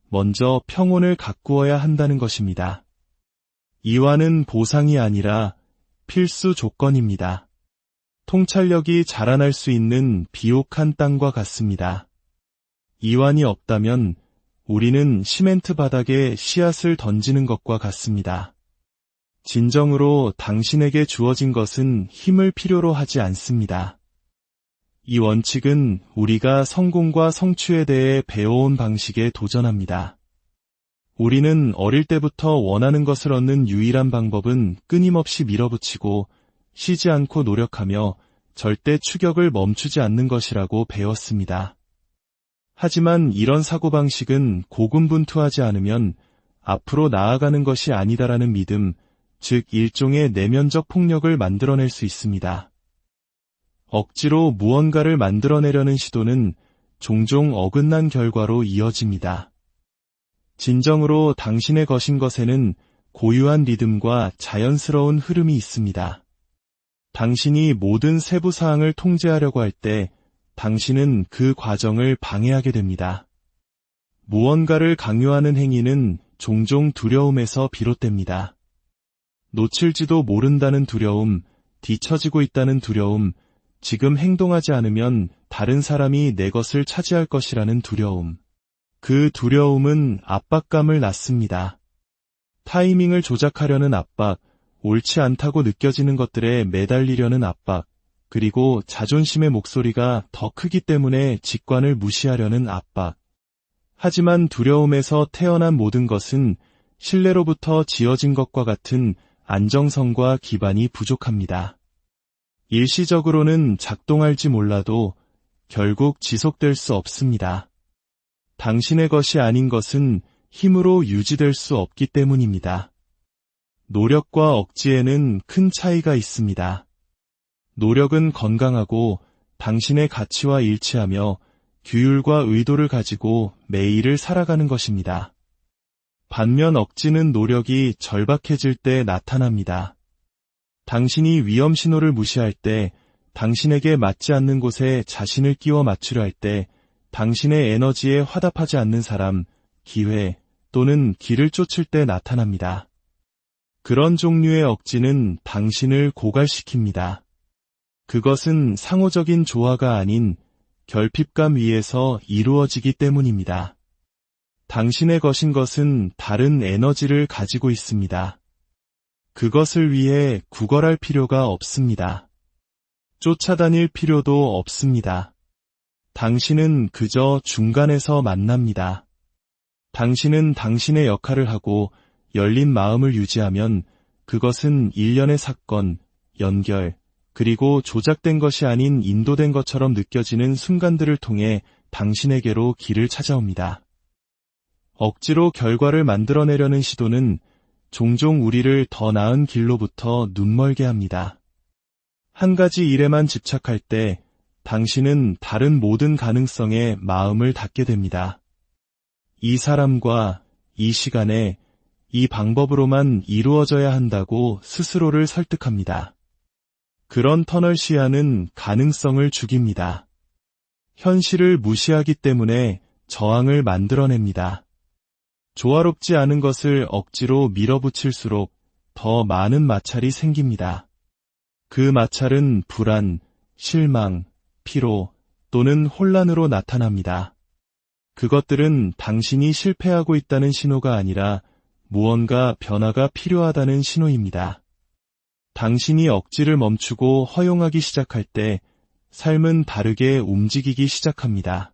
먼저 평온을 가꾸어야 한다는 것입니다. 이완은 보상이 아니라 필수 조건입니다. 통찰력이 자라날 수 있는 비옥한 땅과 같습니다. 이완이 없다면 우리는 시멘트 바닥에 씨앗을 던지는 것과 같습니다. 진정으로 당신에게 주어진 것은 힘을 필요로 하지 않습니다. 이 원칙은 우리가 성공과 성취에 대해 배워온 방식에 도전합니다. 우리는 어릴 때부터 원하는 것을 얻는 유일한 방법은 끊임없이 밀어붙이고 쉬지 않고 노력하며 절대 추격을 멈추지 않는 것이라고 배웠습니다. 하지만 이런 사고방식은 고군분투하지 않으면 앞으로 나아가는 것이 아니다라는 믿음, 즉 일종의 내면적 폭력을 만들어낼 수 있습니다. 억지로 무언가를 만들어내려는 시도는 종종 어긋난 결과로 이어집니다. 진정으로 당신의 것인 것에는 고유한 리듬과 자연스러운 흐름이 있습니다. 당신이 모든 세부 사항을 통제하려고 할 때 당신은 그 과정을 방해하게 됩니다. 무언가를 강요하는 행위는 종종 두려움에서 비롯됩니다. 놓칠지도 모른다는 두려움, 뒤처지고 있다는 두려움, 지금 행동하지 않으면 다른 사람이 내 것을 차지할 것이라는 두려움. 그 두려움은 압박감을 낳습니다. 타이밍을 조작하려는 압박, 옳지 않다고 느껴지는 것들에 매달리려는 압박, 그리고 자존심의 목소리가 더 크기 때문에 직관을 무시하려는 압박. 하지만 두려움에서 태어난 모든 것은 신뢰로부터 지어진 것과 같은 안정성과 기반이 부족합니다. 일시적으로는 작동할지 몰라도 결국 지속될 수 없습니다. 당신의 것이 아닌 것은 힘으로 유지될 수 없기 때문입니다. 노력과 억지에는 큰 차이가 있습니다. 노력은 건강하고 당신의 가치와 일치하며 규율과 의도를 가지고 매일을 살아가는 것입니다. 반면 억지는 노력이 절박해질 때 나타납니다. 당신이 위험 신호를 무시할 때, 당신에게 맞지 않는 곳에 자신을 끼워 맞추려 할 때, 당신의 에너지에 화답하지 않는 사람, 기회 또는 길을 쫓을 때 나타납니다. 그런 종류의 억지는 당신을 고갈시킵니다. 그것은 상호적인 조화가 아닌 결핍감 위에서 이루어지기 때문입니다. 당신의 것인 것은 다른 에너지를 가지고 있습니다. 그것을 위해 구걸할 필요가 없습니다. 쫓아다닐 필요도 없습니다. 당신은 그저 중간에서 만납니다. 당신은 당신의 역할을 하고 열린 마음을 유지하면 그것은 일련의 사건, 연결, 그리고 조작된 것이 아닌 인도된 것처럼 느껴지는 순간들을 통해 당신에게로 길을 찾아옵니다. 억지로 결과를 만들어내려는 시도는 종종 우리를 더 나은 길로부터 눈멀게 합니다. 한 가지 일에만 집착할 때 당신은 다른 모든 가능성에 마음을 닫게 됩니다. 이 사람과 이 시간에 이 방법으로만 이루어져야 한다고 스스로를 설득합니다. 그런 터널 시야는 가능성을 죽입니다. 현실을 무시하기 때문에 저항을 만들어냅니다. 조화롭지 않은 것을 억지로 밀어붙일수록 더 많은 마찰이 생깁니다. 그 마찰은 불안, 실망, 피로 또는 혼란으로 나타납니다. 그것들은 당신이 실패하고 있다는 신호가 아니라 무언가 변화가 필요하다는 신호입니다. 당신이 억지를 멈추고 허용하기 시작할 때 삶은 다르게 움직이기 시작합니다.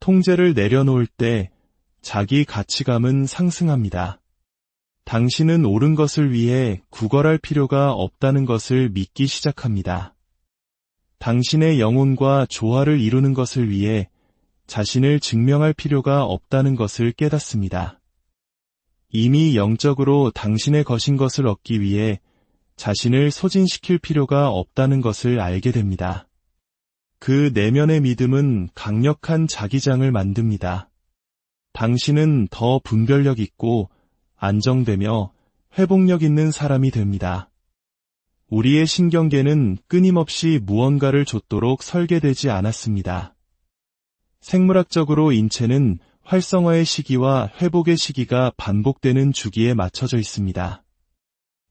통제를 내려놓을 때 자기 가치감은 상승합니다. 당신은 옳은 것을 위해 구걸할 필요가 없다는 것을 믿기 시작합니다. 당신의 영혼과 조화를 이루는 것을 위해 자신을 증명할 필요가 없다는 것을 깨닫습니다. 이미 영적으로 당신의 것인 것을 얻기 위해 자신을 소진시킬 필요가 없다는 것을 알게 됩니다. 그 내면의 믿음은 강력한 자기장을 만듭니다. 당신은 더 분별력 있고 안정되며 회복력 있는 사람이 됩니다. 우리의 신경계는 끊임없이 무언가를 좇도록 설계되지 않았습니다. 생물학적으로 인체는 활성화의 시기와 회복의 시기가 반복되는 주기에 맞춰져 있습니다.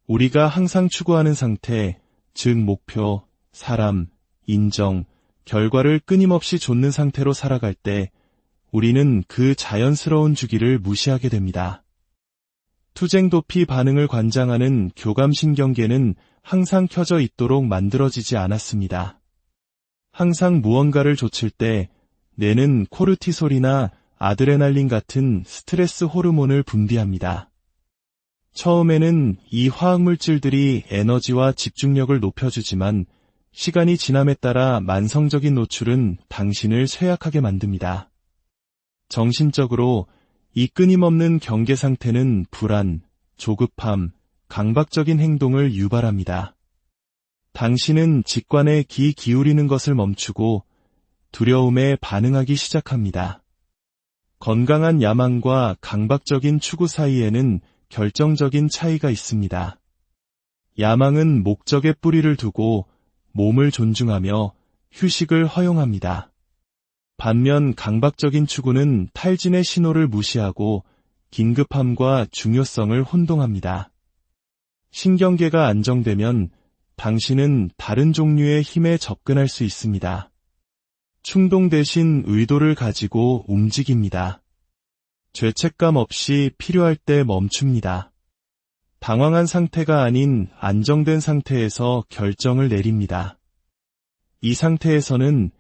우리가 항상 추구하는 상태, 즉 목표, 사람, 인정, 결과를 끊임없이 좇는 상태로 살아갈 때 우리는 그 자연스러운 주기를 무시하게 됩니다. 투쟁도피 반응을 관장하는 교감신경계는 항상 켜져 있도록 만들어지지 않았습니다. 항상 무언가를 좇을 때 뇌는 코르티솔이나 아드레날린 같은 스트레스 호르몬을 분비합니다. 처음에는 이 화학물질들이 에너지와 집중력을 높여주지만 시간이 지남에 따라 만성적인 노출은 당신을 쇠약하게 만듭니다. 정신적으로 이 끊임없는 경계 상태는 불안, 조급함, 강박적인 행동을 유발합니다. 당신은 직관에 귀 기울이는 것을 멈추고 두려움에 반응하기 시작합니다. 건강한 야망과 강박적인 추구 사이에는 결정적인 차이가 있습니다. 야망은 목적에 뿌리를 두고 몸을 존중하며 휴식을 허용합니다. 반면 강박적인 추구는 탈진의 신호를 무시하고 긴급함과 중요성을 혼동합니다. 신경계가 안정되면 당신은 다른 종류의 힘에 접근할 수 있습니다. 충동 대신 의도를 가지고 움직입니다. 죄책감 없이 필요할 때 멈춥니다. 당황한 상태가 아닌 안정된 상태에서 결정을 내립니다. 이 상태에서는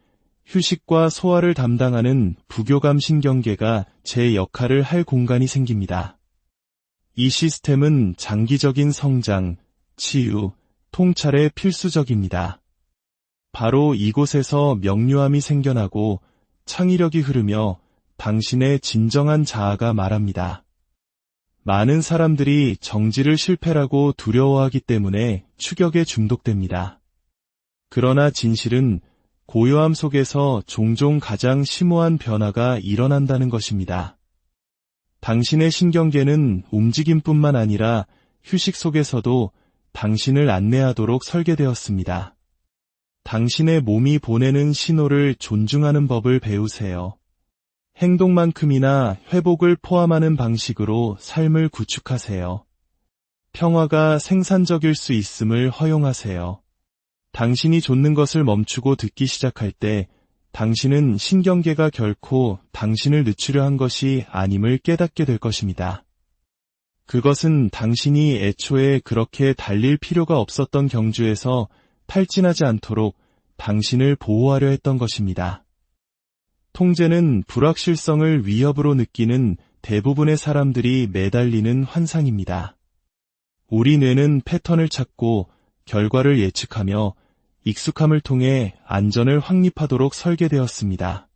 휴식과 소화를 담당하는 부교감 신경계가 제 역할을 할 공간이 생깁니다. 이 시스템은 장기적인 성장, 치유, 통찰에 필수적입니다. 바로 이곳에서 명료함이 생겨나고 창의력이 흐르며 당신의 진정한 자아가 말합니다. 많은 사람들이 정지를 실패라고 두려워하기 때문에 추격에 중독됩니다. 그러나 진실은 고요함 속에서 종종 가장 심오한 변화가 일어난다는 것입니다. 당신의 신경계는 움직임뿐만 아니라 휴식 속에서도 당신을 안내하도록 설계되었습니다. 당신의 몸이 보내는 신호를 존중하는 법을 배우세요. 행동만큼이나 회복을 포함하는 방식으로 삶을 구축하세요. 평화가 생산적일 수 있음을 허용하세요. 당신이 좇는 것을 멈추고 듣기 시작할 때 당신은 신경계가 결코 당신을 늦추려 한 것이 아님을 깨닫게 될 것입니다. 그것은 당신이 애초에 그렇게 달릴 필요가 없었던 경주에서 탈진하지 않도록 당신을 보호하려 했던 것입니다. 통제는 불확실성을 위협으로 느끼는 대부분의 사람들이 매달리는 환상입니다. 우리 뇌는 패턴을 찾고 결과를 예측하며 익숙함을 통해 안전을 확립하도록 설계되었습니다.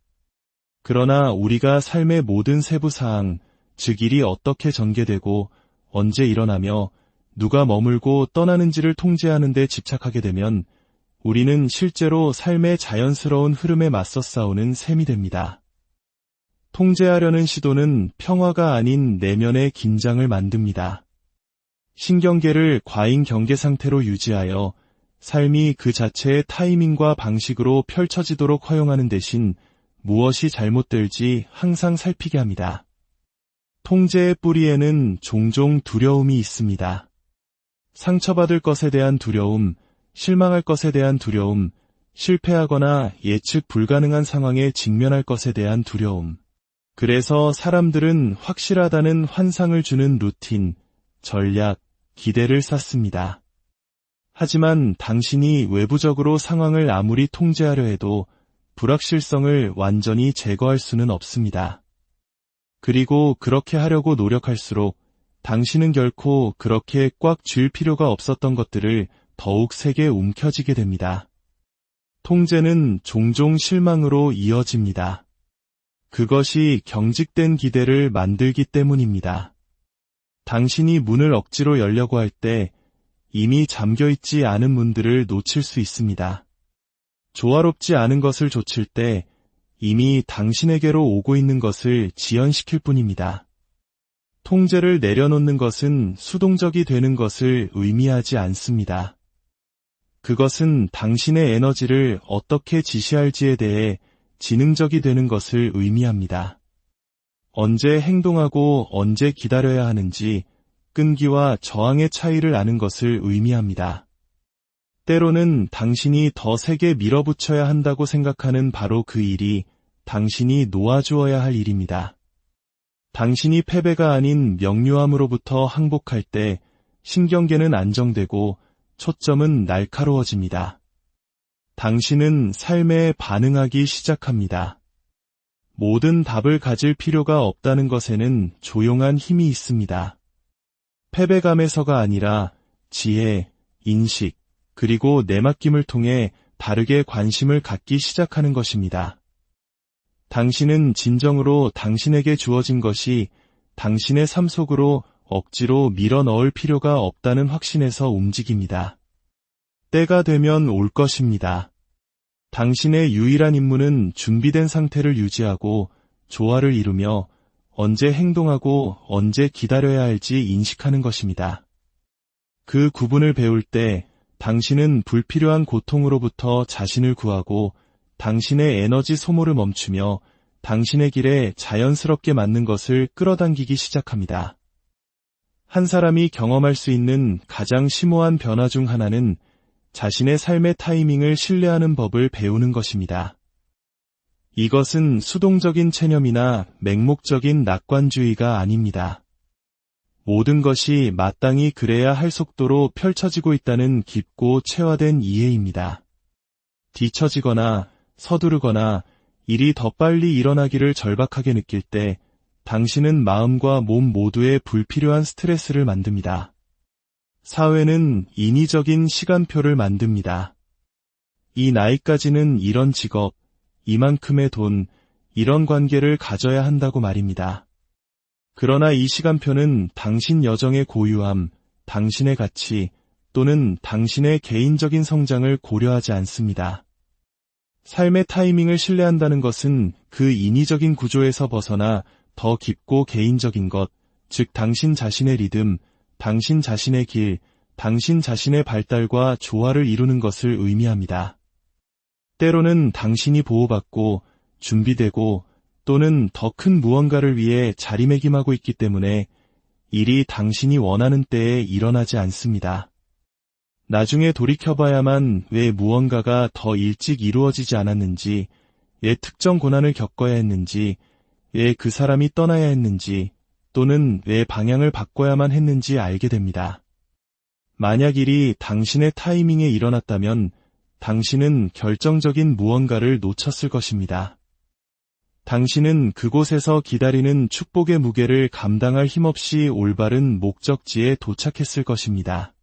그러나 우리가 삶의 모든 세부사항, 즉 일이 어떻게 전개되고 언제 일어나며 누가 머물고 떠나는지를 통제하는 데 집착하게 되면 우리는 실제로 삶의 자연스러운 흐름에 맞서 싸우는 셈이 됩니다. 통제하려는 시도는 평화가 아닌 내면의 긴장을 만듭니다. 신경계를 과잉 경계 상태로 유지하여 삶이 그 자체의 타이밍과 방식으로 펼쳐지도록 허용하는 대신 무엇이 잘못될지 항상 살피게 합니다. 통제의 뿌리에는 종종 두려움이 있습니다. 상처받을 것에 대한 두려움, 실망할 것에 대한 두려움, 실패하거나 예측 불가능한 상황에 직면할 것에 대한 두려움. 그래서 사람들은 확실하다는 환상을 주는 루틴, 전략, 기대를 쌓습니다. 하지만 당신이 외부적으로 상황을 아무리 통제하려 해도 불확실성을 완전히 제거할 수는 없습니다. 그리고 그렇게 하려고 노력할수록 당신은 결코 그렇게 꽉 쥘 필요가 없었던 것들을 더욱 세게 움켜쥐게 됩니다. 통제는 종종 실망으로 이어집니다. 그것이 경직된 기대를 만들기 때문입니다. 당신이 문을 억지로 열려고 할 때 이미 잠겨있지 않은 문들을 놓칠 수 있습니다. 조화롭지 않은 것을 좇을 때 이미 당신에게로 오고 있는 것을 지연시킬 뿐입니다. 통제를 내려놓는 것은 수동적이 되는 것을 의미하지 않습니다. 그것은 당신의 에너지를 어떻게 지시할지에 대해 지능적이 되는 것을 의미합니다. 언제 행동하고 언제 기다려야 하는지, 끈기와 저항의 차이를 아는 것을 의미합니다. 때로는 당신이 더 세게 밀어붙여야 한다고 생각하는 바로 그 일이 당신이 놓아주어야 할 일입니다. 당신이 패배가 아닌 명료함으로부터 항복할 때 신경계는 안정되고 초점은 날카로워집니다. 당신은 삶에 반응하기 시작합니다. 모든 답을 가질 필요가 없다는 것에는 조용한 힘이 있습니다. 패배감에서가 아니라 지혜, 인식, 그리고 내맡김을 통해 다르게 관심을 갖기 시작하는 것입니다. 당신은 진정으로 당신에게 주어진 것이 당신의 삶 속으로 억지로 밀어 넣을 필요가 없다는 확신에서 움직입니다. 때가 되면 올 것입니다. 당신의 유일한 임무는 준비된 상태를 유지하고 조화를 이루며 언제 행동하고 언제 기다려야 할지 인식하는 것입니다. 그 구분을 배울 때 당신은 불필요한 고통으로부터 자신을 구하고 당신의 에너지 소모를 멈추며 당신의 길에 자연스럽게 맞는 것을 끌어당기기 시작합니다. 한 사람이 경험할 수 있는 가장 심오한 변화 중 하나는 자신의 삶의 타이밍을 신뢰하는 법을 배우는 것입니다. 이것은 수동적인 체념이나 맹목적인 낙관주의가 아닙니다. 모든 것이 마땅히 그래야 할 속도로 펼쳐지고 있다는 깊고 체화된 이해입니다. 뒤처지거나 서두르거나 일이 더 빨리 일어나기를 절박하게 느낄 때 당신은 마음과 몸 모두에 불필요한 스트레스를 만듭니다. 사회는 인위적인 시간표를 만듭니다. 이 나이까지는 이런 직업, 이만큼의 돈, 이런 관계를 가져야 한다고 말입니다. 그러나 이 시간표는 당신 여정의 고유함, 당신의 가치 또는 당신의 개인적인 성장을 고려하지 않습니다. 삶의 타이밍을 신뢰한다는 것은 그 인위적인 구조에서 벗어나 더 깊고 개인적인 것, 즉 당신 자신의 리듬, 당신 자신의 길, 당신 자신의 발달과 조화를 이루는 것을 의미합니다. 때로는 당신이 보호받고 준비되고 또는 더 큰 무언가를 위해 자리매김하고 있기 때문에 일이 당신이 원하는 때에 일어나지 않습니다. 나중에 돌이켜봐야만 왜 무언가가 더 일찍 이루어지지 않았는지, 왜 특정 고난을 겪어야 했는지, 왜 그 사람이 떠나야 했는지, 또는 왜 방향을 바꿔야만 했는지 알게 됩니다. 만약 일이 당신의 타이밍에 일어났다면 당신은 결정적인 무언가를 놓쳤을 것입니다. 당신은 그곳에서 기다리는 축복의 무게를 감당할 힘없이 올바른 목적지에 도착했을 것입니다.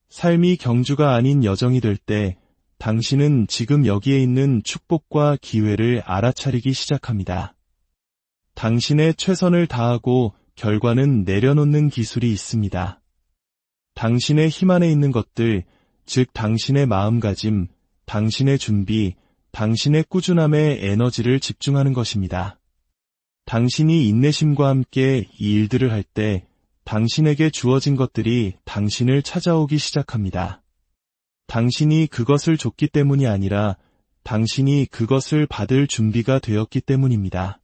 삶이 경주가 아닌 여정이 될 때 당신은 지금 여기에 있는 축복과 기회를 알아차리기 시작합니다. 당신의 최선을 다하고 결과는 내려놓는 기술이 있습니다. 당신의 힘 안에 있는 것들, 즉 당신의 마음가짐, 당신의 준비, 당신의 꾸준함에 에너지를 집중하는 것입니다. 당신이 인내심과 함께 이 일들을 할 때 당신에게 주어진 것들이 당신을 찾아오기 시작합니다. 당신이 그것을 줬기 때문이 아니라 당신이 그것을 받을 준비가 되었기 때문입니다.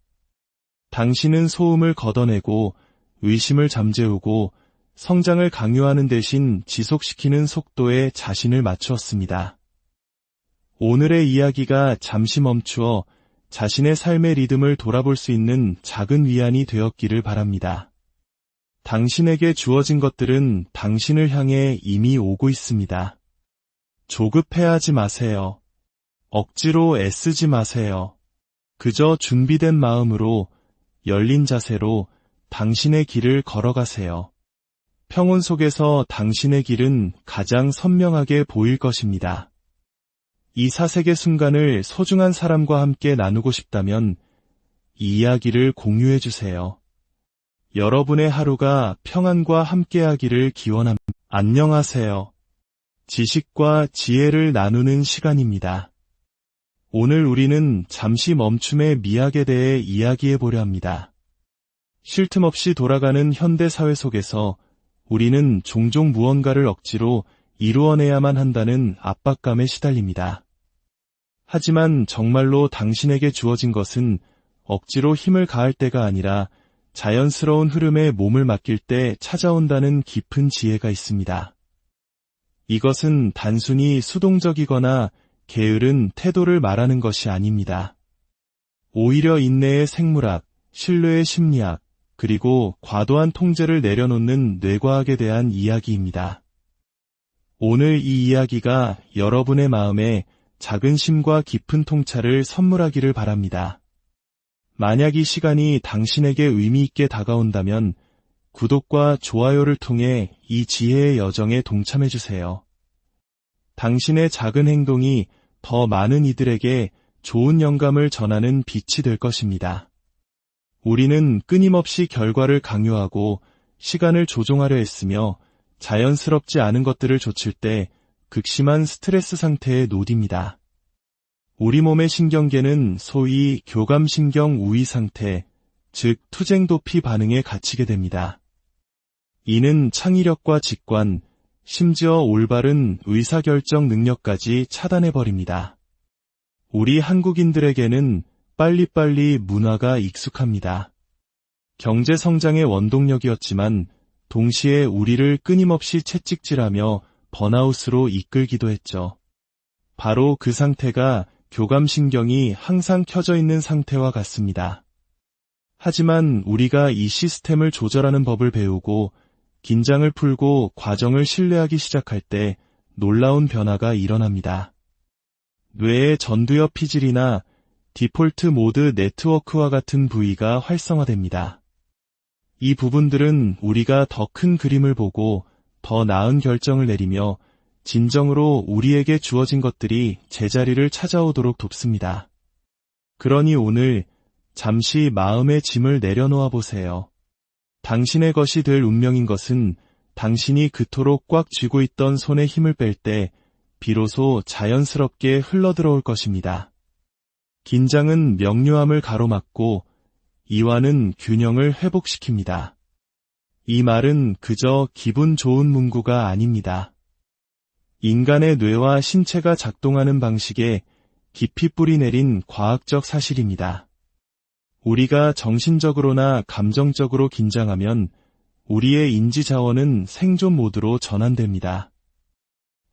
당신은 소음을 걷어내고 의심을 잠재우고 성장을 강요하는 대신 지속시키는 속도에 자신을 맞추었습니다. 오늘의 이야기가 잠시 멈추어 자신의 삶의 리듬을 돌아볼 수 있는 작은 위안이 되었기를 바랍니다. 당신에게 주어진 것들은 당신을 향해 이미 오고 있습니다. 조급해하지 마세요. 억지로 애쓰지 마세요. 그저 준비된 마음으로, 열린 자세로 당신의 길을 걸어가세요. 평온 속에서 당신의 길은 가장 선명하게 보일 것입니다. 이 사색의 순간을 소중한 사람과 함께 나누고 싶다면 이 이야기를 공유해 주세요. 여러분의 하루가 평안과 함께하기를 기원합니다. 안녕하세요. 지식과 지혜를 나누는 시간입니다. 오늘 우리는 잠시 멈춤의 미학에 대해 이야기해 보려 합니다. 쉴 틈 없이 돌아가는 현대 사회 속에서 우리는 종종 무언가를 억지로 이루어내야만 한다는 압박감에 시달립니다. 하지만 정말로 당신에게 주어진 것은 억지로 힘을 가할 때가 아니라 자연스러운 흐름에 몸을 맡길 때 찾아온다는 깊은 지혜가 있습니다. 이것은 단순히 수동적이거나 게으른 태도를 말하는 것이 아닙니다. 오히려 인내의 생물학, 신뢰의 심리학, 그리고 과도한 통제를 내려놓는 뇌과학에 대한 이야기입니다. 오늘 이 이야기가 여러분의 마음에 작은 쉼과 깊은 통찰을 선물하기를 바랍니다. 만약 이 시간이 당신에게 의미 있게 다가온다면 구독과 좋아요를 통해 이 지혜의 여정에 동참해주세요. 당신의 작은 행동이 더 많은 이들에게 좋은 영감을 전하는 빛이 될 것입니다. 우리는 끊임없이 결과를 강요하고 시간을 조종하려 했으며 자연스럽지 않은 것들을 좇을 때 극심한 스트레스 상태에 노딥니다. 우리 몸의 신경계는 소위 교감신경 우위 상태, 즉 투쟁도피 반응에 갇히게 됩니다. 이는 창의력과 직관, 심지어 올바른 의사결정 능력까지 차단해버립니다. 우리 한국인들에게는 빨리빨리 문화가 익숙합니다. 경제 성장의 원동력이었지만 동시에 우리를 끊임없이 채찍질하며 번아웃으로 이끌기도 했죠. 바로 그 상태가 교감신경이 항상 켜져 있는 상태와 같습니다. 하지만 우리가 이 시스템을 조절하는 법을 배우고 긴장을 풀고 과정을 신뢰하기 시작할 때 놀라운 변화가 일어납니다. 뇌의 전두엽 피질이나 디폴트 모드 네트워크와 같은 부위가 활성화됩니다. 이 부분들은 우리가 더 큰 그림을 보고 더 나은 결정을 내리며 진정으로 우리에게 주어진 것들이 제자리를 찾아오도록 돕습니다. 그러니 오늘 잠시 마음의 짐을 내려놓아 보세요. 당신의 것이 될 운명인 것은 당신이 그토록 꽉 쥐고 있던 손에 힘을 뺄 때 비로소 자연스럽게 흘러들어올 것입니다. 긴장은 명료함을 가로막고 이완은 균형을 회복시킵니다. 이 말은 그저 기분 좋은 문구가 아닙니다. 인간의 뇌와 신체가 작동하는 방식에 깊이 뿌리내린 과학적 사실입니다. 우리가 정신적으로나 감정적으로 긴장하면 우리의 인지 자원은 생존 모드로 전환됩니다.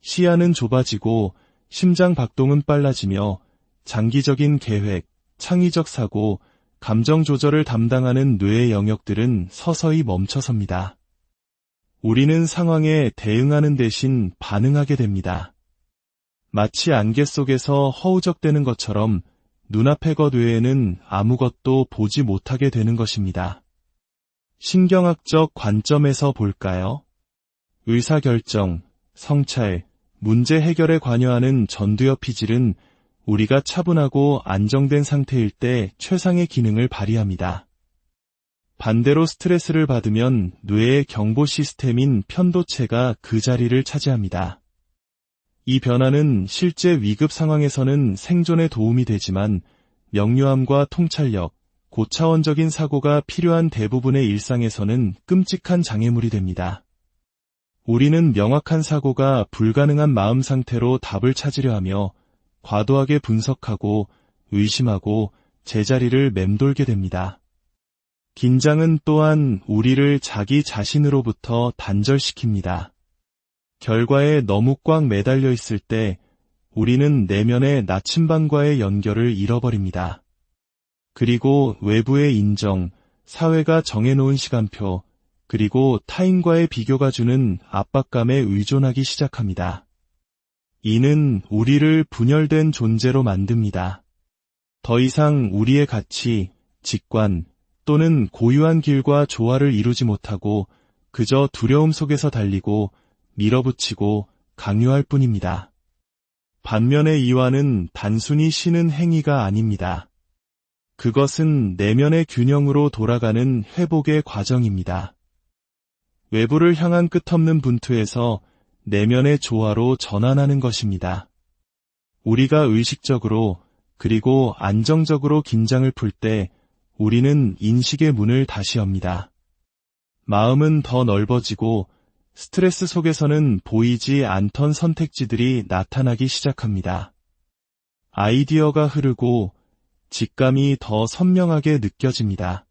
시야는 좁아지고 심장 박동은 빨라지며 장기적인 계획, 창의적 사고, 감정 조절을 담당하는 뇌의 영역들은 서서히 멈춰섭니다. 우리는 상황에 대응하는 대신 반응하게 됩니다. 마치 안개 속에서 허우적대는 것처럼 눈앞의 것 외에는 아무것도 보지 못하게 되는 것입니다. 신경학적 관점에서 볼까요? 의사결정, 성찰, 문제 해결에 관여하는 전두엽 피질은 우리가 차분하고 안정된 상태일 때 최상의 기능을 발휘합니다. 반대로 스트레스를 받으면 뇌의 경보 시스템인 편도체가 그 자리를 차지합니다. 이 변화는 실제 위급 상황에서는 생존에 도움이 되지만 명료함과 통찰력, 고차원적인 사고가 필요한 대부분의 일상에서는 끔찍한 장애물이 됩니다. 우리는 명확한 사고가 불가능한 마음 상태로 답을 찾으려 하며 과도하게 분석하고 의심하고 제자리를 맴돌게 됩니다. 긴장은 또한 우리를 자기 자신으로부터 단절시킵니다. 결과에 너무 꽉 매달려 있을 때 우리는 내면의 나침반과의 연결을 잃어버립니다. 그리고 외부의 인정, 사회가 정해놓은 시간표, 그리고 타인과의 비교가 주는 압박감에 의존하기 시작합니다. 이는 우리를 분열된 존재로 만듭니다. 더 이상 우리의 가치, 직관 또는 고유한 길과 조화를 이루지 못하고 그저 두려움 속에서 달리고 밀어붙이고 강요할 뿐입니다. 반면에 이완은 단순히 쉬는 행위가 아닙니다. 그것은 내면의 균형으로 돌아가는 회복의 과정입니다. 외부를 향한 끝없는 분투에서 내면의 조화로 전환하는 것입니다. 우리가 의식적으로 그리고 안정적으로 긴장을 풀 때 우리는 인식의 문을 다시 엽니다. 마음은 더 넓어지고 스트레스 속에서는 보이지 않던 선택지들이 나타나기 시작합니다. 아이디어가 흐르고 직감이 더 선명하게 느껴집니다.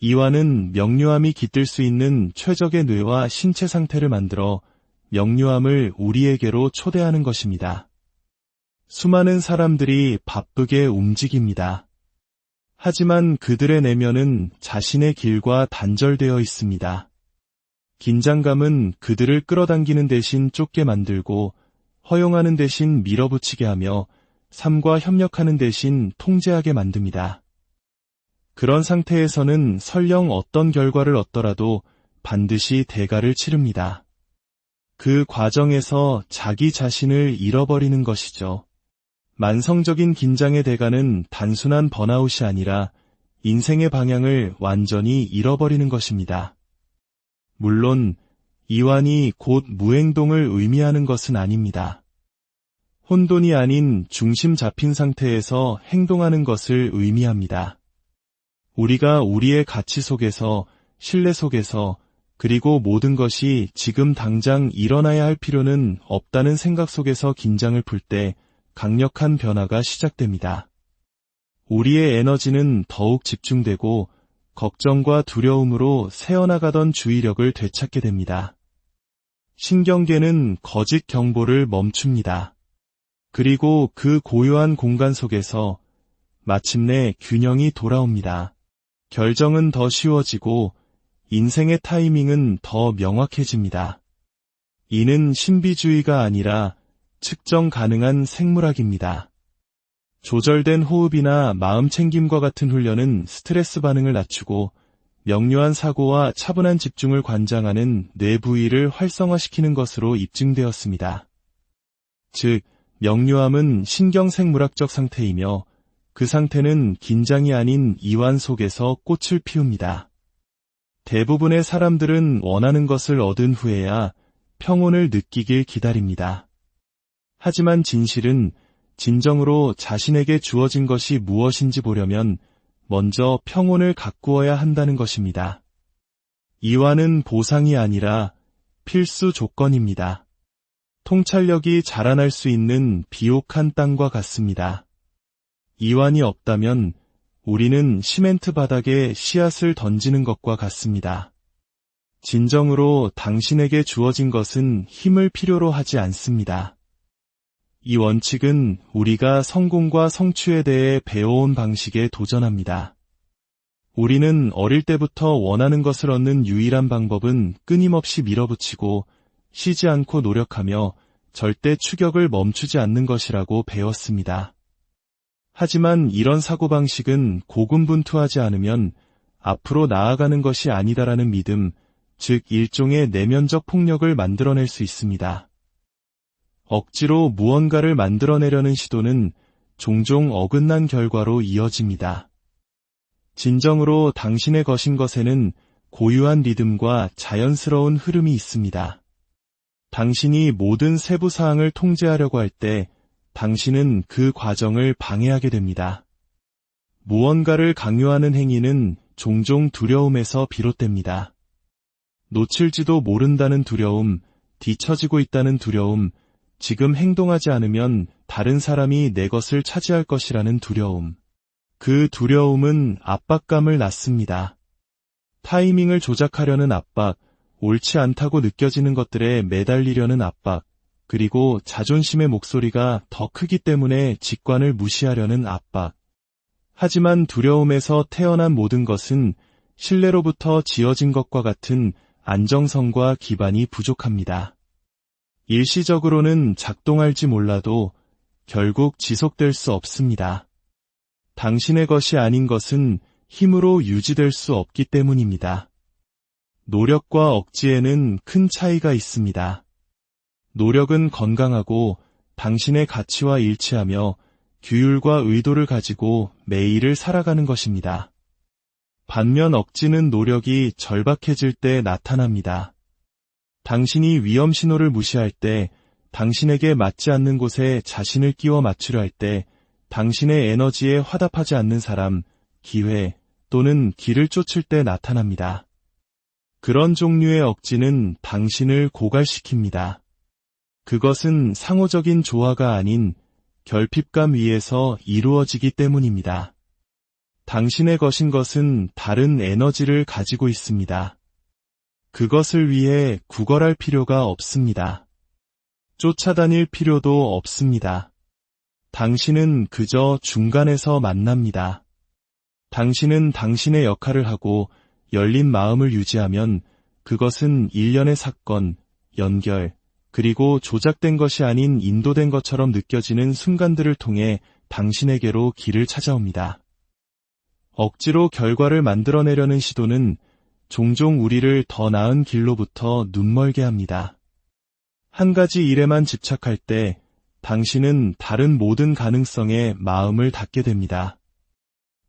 이완은 명료함이 깃들 수 있는 최적의 뇌와 신체 상태를 만들어 명료함을 우리에게로 초대하는 것입니다. 수많은 사람들이 바쁘게 움직입니다. 하지만 그들의 내면은 자신의 길과 단절되어 있습니다. 긴장감은 그들을 끌어당기는 대신 쫓게 만들고 허용하는 대신 밀어붙이게 하며 삶과 협력하는 대신 통제하게 만듭니다. 그런 상태에서는 설령 어떤 결과를 얻더라도 반드시 대가를 치릅니다. 그 과정에서 자기 자신을 잃어버리는 것이죠. 만성적인 긴장의 대가는 단순한 번아웃이 아니라 인생의 방향을 완전히 잃어버리는 것입니다. 물론 이완이 곧 무행동을 의미하는 것은 아닙니다. 혼돈이 아닌 중심 잡힌 상태에서 행동하는 것을 의미합니다. 우리가 우리의 가치 속에서, 신뢰 속에서, 그리고 모든 것이 지금 당장 일어나야 할 필요는 없다는 생각 속에서 긴장을 풀 때 강력한 변화가 시작됩니다. 우리의 에너지는 더욱 집중되고 걱정과 두려움으로 새어나가던 주의력을 되찾게 됩니다. 신경계는 거짓 경보를 멈춥니다. 그리고 그 고요한 공간 속에서 마침내 균형이 돌아옵니다. 결정은 더 쉬워지고 인생의 타이밍은 더 명확해집니다. 이는 신비주의가 아니라 측정 가능한 생물학입니다. 조절된 호흡이나 마음 챙김과 같은 훈련은 스트레스 반응을 낮추고 명료한 사고와 차분한 집중을 관장하는 뇌 부위를 활성화시키는 것으로 입증되었습니다. 즉, 명료함은 신경생물학적 상태이며 그 상태는 긴장이 아닌 이완 속에서 꽃을 피웁니다. 대부분의 사람들은 원하는 것을 얻은 후에야 평온을 느끼길 기다립니다. 하지만 진실은 진정으로 자신에게 주어진 것이 무엇인지 보려면 먼저 평온을 가꾸어야 한다는 것입니다. 이완은 보상이 아니라 필수 조건입니다. 통찰력이 자라날 수 있는 비옥한 땅과 같습니다. 이완이 없다면 우리는 시멘트 바닥에 씨앗을 던지는 것과 같습니다. 진정으로 당신에게 주어진 것은 힘을 필요로 하지 않습니다. 이 원칙은 우리가 성공과 성취에 대해 배워온 방식에 도전합니다. 우리는 어릴 때부터 원하는 것을 얻는 유일한 방법은 끊임없이 밀어붙이고 쉬지 않고 노력하며 절대 추격을 멈추지 않는 것이라고 배웠습니다. 하지만 이런 사고방식은 고군분투하지 않으면 앞으로 나아가는 것이 아니다라는 믿음, 즉 일종의 내면적 폭력을 만들어낼 수 있습니다. 억지로 무언가를 만들어내려는 시도는 종종 어긋난 결과로 이어집니다. 진정으로 당신의 것인 것에는 고유한 리듬과 자연스러운 흐름이 있습니다. 당신이 모든 세부 사항을 통제하려고 할 때 당신은 그 과정을 방해하게 됩니다. 무언가를 강요하는 행위는 종종 두려움에서 비롯됩니다. 놓칠지도 모른다는 두려움, 뒤처지고 있다는 두려움, 지금 행동하지 않으면 다른 사람이 내 것을 차지할 것이라는 두려움. 그 두려움은 압박감을 낳습니다. 타이밍을 조작하려는 압박, 옳지 않다고 느껴지는 것들에 매달리려는 압박, 그리고 자존심의 목소리가 더 크기 때문에 직관을 무시하려는 압박. 하지만 두려움에서 태어난 모든 것은 신뢰로부터 지어진 것과 같은 안정성과 기반이 부족합니다. 일시적으로는 작동할지 몰라도 결국 지속될 수 없습니다. 당신의 것이 아닌 것은 힘으로 유지될 수 없기 때문입니다. 노력과 억지에는 큰 차이가 있습니다. 노력은 건강하고 당신의 가치와 일치하며 규율과 의도를 가지고 매일을 살아가는 것입니다. 반면 억지는 노력이 절박해질 때 나타납니다. 당신이 위험 신호를 무시할 때, 당신에게 맞지 않는 곳에 자신을 끼워 맞추려 할 때, 당신의 에너지에 화답하지 않는 사람, 기회 또는 길을 쫓을 때 나타납니다. 그런 종류의 억지는 당신을 고갈시킵니다. 그것은 상호적인 조화가 아닌 결핍감 위에서 이루어지기 때문입니다. 당신의 것인 것은 다른 에너지를 가지고 있습니다. 그것을 위해 구걸할 필요가 없습니다. 쫓아다닐 필요도 없습니다. 당신은 그저 중간에서 만납니다. 당신은 당신의 역할을 하고 열린 마음을 유지하면 그것은 일련의 사건, 연결, 그리고 조작된 것이 아닌 인도된 것처럼 느껴지는 순간들을 통해 당신에게로 길을 찾아옵니다. 억지로 결과를 만들어내려는 시도는 종종 우리를 더 나은 길로부터 눈멀게 합니다. 한 가지 일에만 집착할 때 당신은 다른 모든 가능성에 마음을 닫게 됩니다.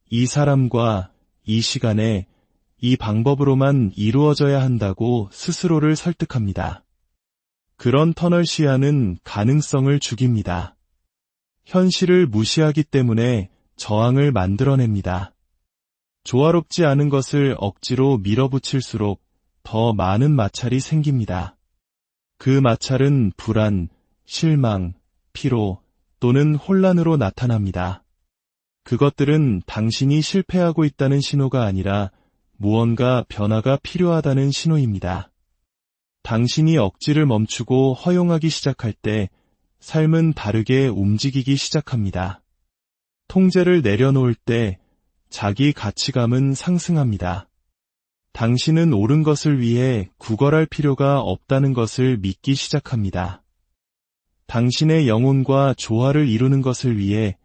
이 사람과 이 시간에 이 방법으로만 이루어져야 한다고 스스로를 설득합니다. 그런 터널 시야는 가능성을 죽입니다. 현실을 무시하기 때문에 저항을 만들어냅니다. 조화롭지 않은 것을 억지로 밀어붙일수록 더 많은 마찰이 생깁니다. 그 마찰은 불안, 실망, 피로 또는 혼란으로 나타납니다. 그것들은 당신이 실패하고 있다는 신호가 아니라 무언가 변화가 필요하다는 신호입니다. 당신이 억지를 멈추고 허용하기 시작할 때 삶은 다르게 움직이기 시작합니다. 통제를 내려놓을 때 자기 가치감은 상승합니다. 당신은 옳은 것을 위해 구걸할 필요가 없다는 것을 믿기 시작합니다. 당신의 영혼과 조화를 이루는 것을 위해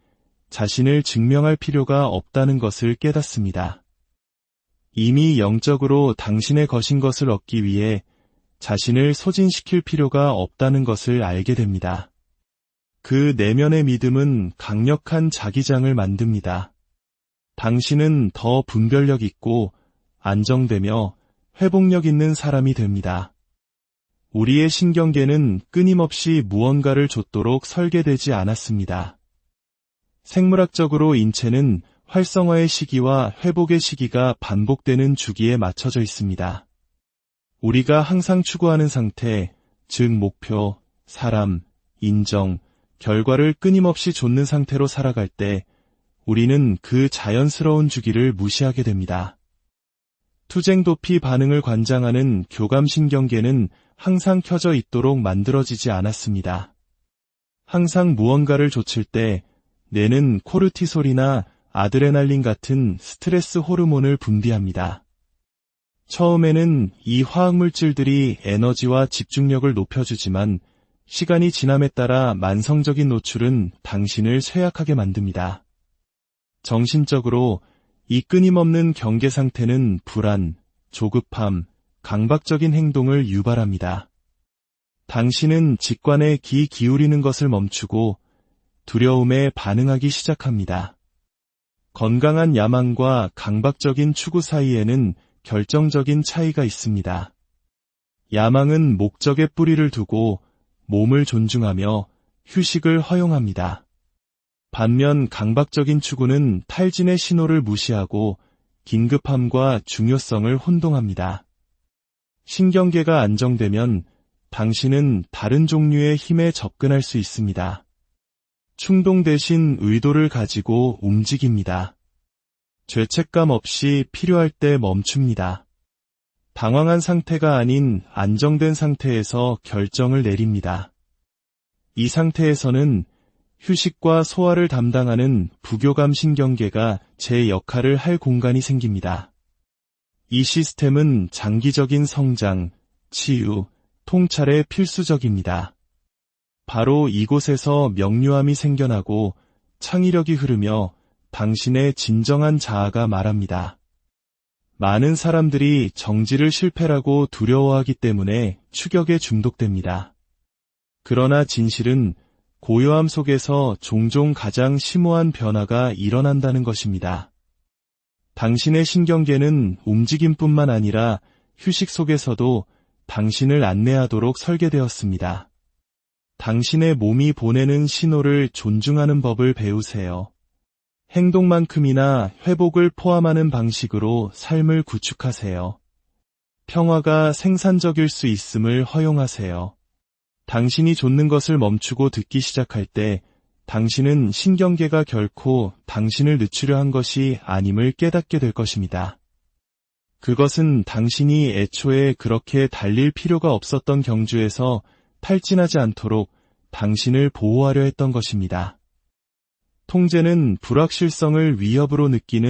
자신을 증명할 필요가 없다는 것을 깨닫습니다. 이미 영적으로 당신의 것인 것을 얻기 위해 자신을 소진시킬 필요가 없다는 것을 알게 됩니다. 그 내면의 믿음은 강력한 자기장을 만듭니다. 당신은 더 분별력 있고 안정되며 회복력 있는 사람이 됩니다. 우리의 신경계는 끊임없이 무언가를 좇도록 설계되지 않았습니다. 생물학적으로 인체는 활성화의 시기와 회복의 시기가 반복되는 주기에 맞춰져 있습니다. 우리가 항상 추구하는 상태, 즉 목표, 사람, 인정, 결과를 끊임없이 좇는 상태로 살아갈 때 우리는 그 자연스러운 주기를 무시하게 됩니다. 투쟁도피 반응을 관장하는 교감신경계는 항상 켜져 있도록 만들어지지 않았습니다. 항상 무언가를 좇을 때 뇌는 코르티솔이나 아드레날린 같은 스트레스 호르몬을 분비합니다. 처음에는 이 화학물질들이 에너지와 집중력을 높여주지만 시간이 지남에 따라 만성적인 노출은 당신을 쇠약하게 만듭니다. 정신적으로 이 끊임없는 경계 상태는 불안, 조급함, 강박적인 행동을 유발합니다. 당신은 직관에 귀 기울이는 것을 멈추고 두려움에 반응하기 시작합니다. 건강한 야망과 강박적인 추구 사이에는 결정적인 차이가 있습니다. 야망은 목적에 뿌리를 두고 몸을 존중하며 휴식을 허용합니다. 반면 강박적인 추구는 탈진의 신호를 무시하고 긴급함과 중요성을 혼동합니다. 신경계가 안정되면 당신은 다른 종류의 힘에 접근할 수 있습니다. 충동 대신 의도를 가지고 움직입니다. 죄책감 없이 필요할 때 멈춥니다. 당황한 상태가 아닌 안정된 상태에서 결정을 내립니다. 이 상태에서는 휴식과 소화를 담당하는 부교감 신경계가 제 역할을 할 공간이 생깁니다. 이 시스템은 장기적인 성장, 치유, 통찰에 필수적입니다. 바로 이곳에서 명료함이 생겨나고 창의력이 흐르며 당신의 진정한 자아가 말합니다. 많은 사람들이 정지를 실패라고 두려워하기 때문에 추격에 중독됩니다. 그러나 진실은 고요함 속에서 종종 가장 심오한 변화가 일어난다는 것입니다. 당신의 신경계는 움직임뿐만 아니라 휴식 속에서도 당신을 안내하도록 설계되었습니다. 당신의 몸이 보내는 신호를 존중하는 법을 배우세요. 행동만큼이나 회복을 포함하는 방식으로 삶을 구축하세요. 평화가 생산적일 수 있음을 허용하세요. 당신이 좇는 것을 멈추고 듣기 시작할 때 당신은 신경계가 결코 당신을 늦추려 한 것이 아님을 깨닫게 될 것입니다. 그것은 당신이 애초에 그렇게 달릴 필요가 없었던 경주에서 탈진하지 않도록 당신을 보호하려 했던 것입니다. 통제는 불확실성을 위협으로 느끼는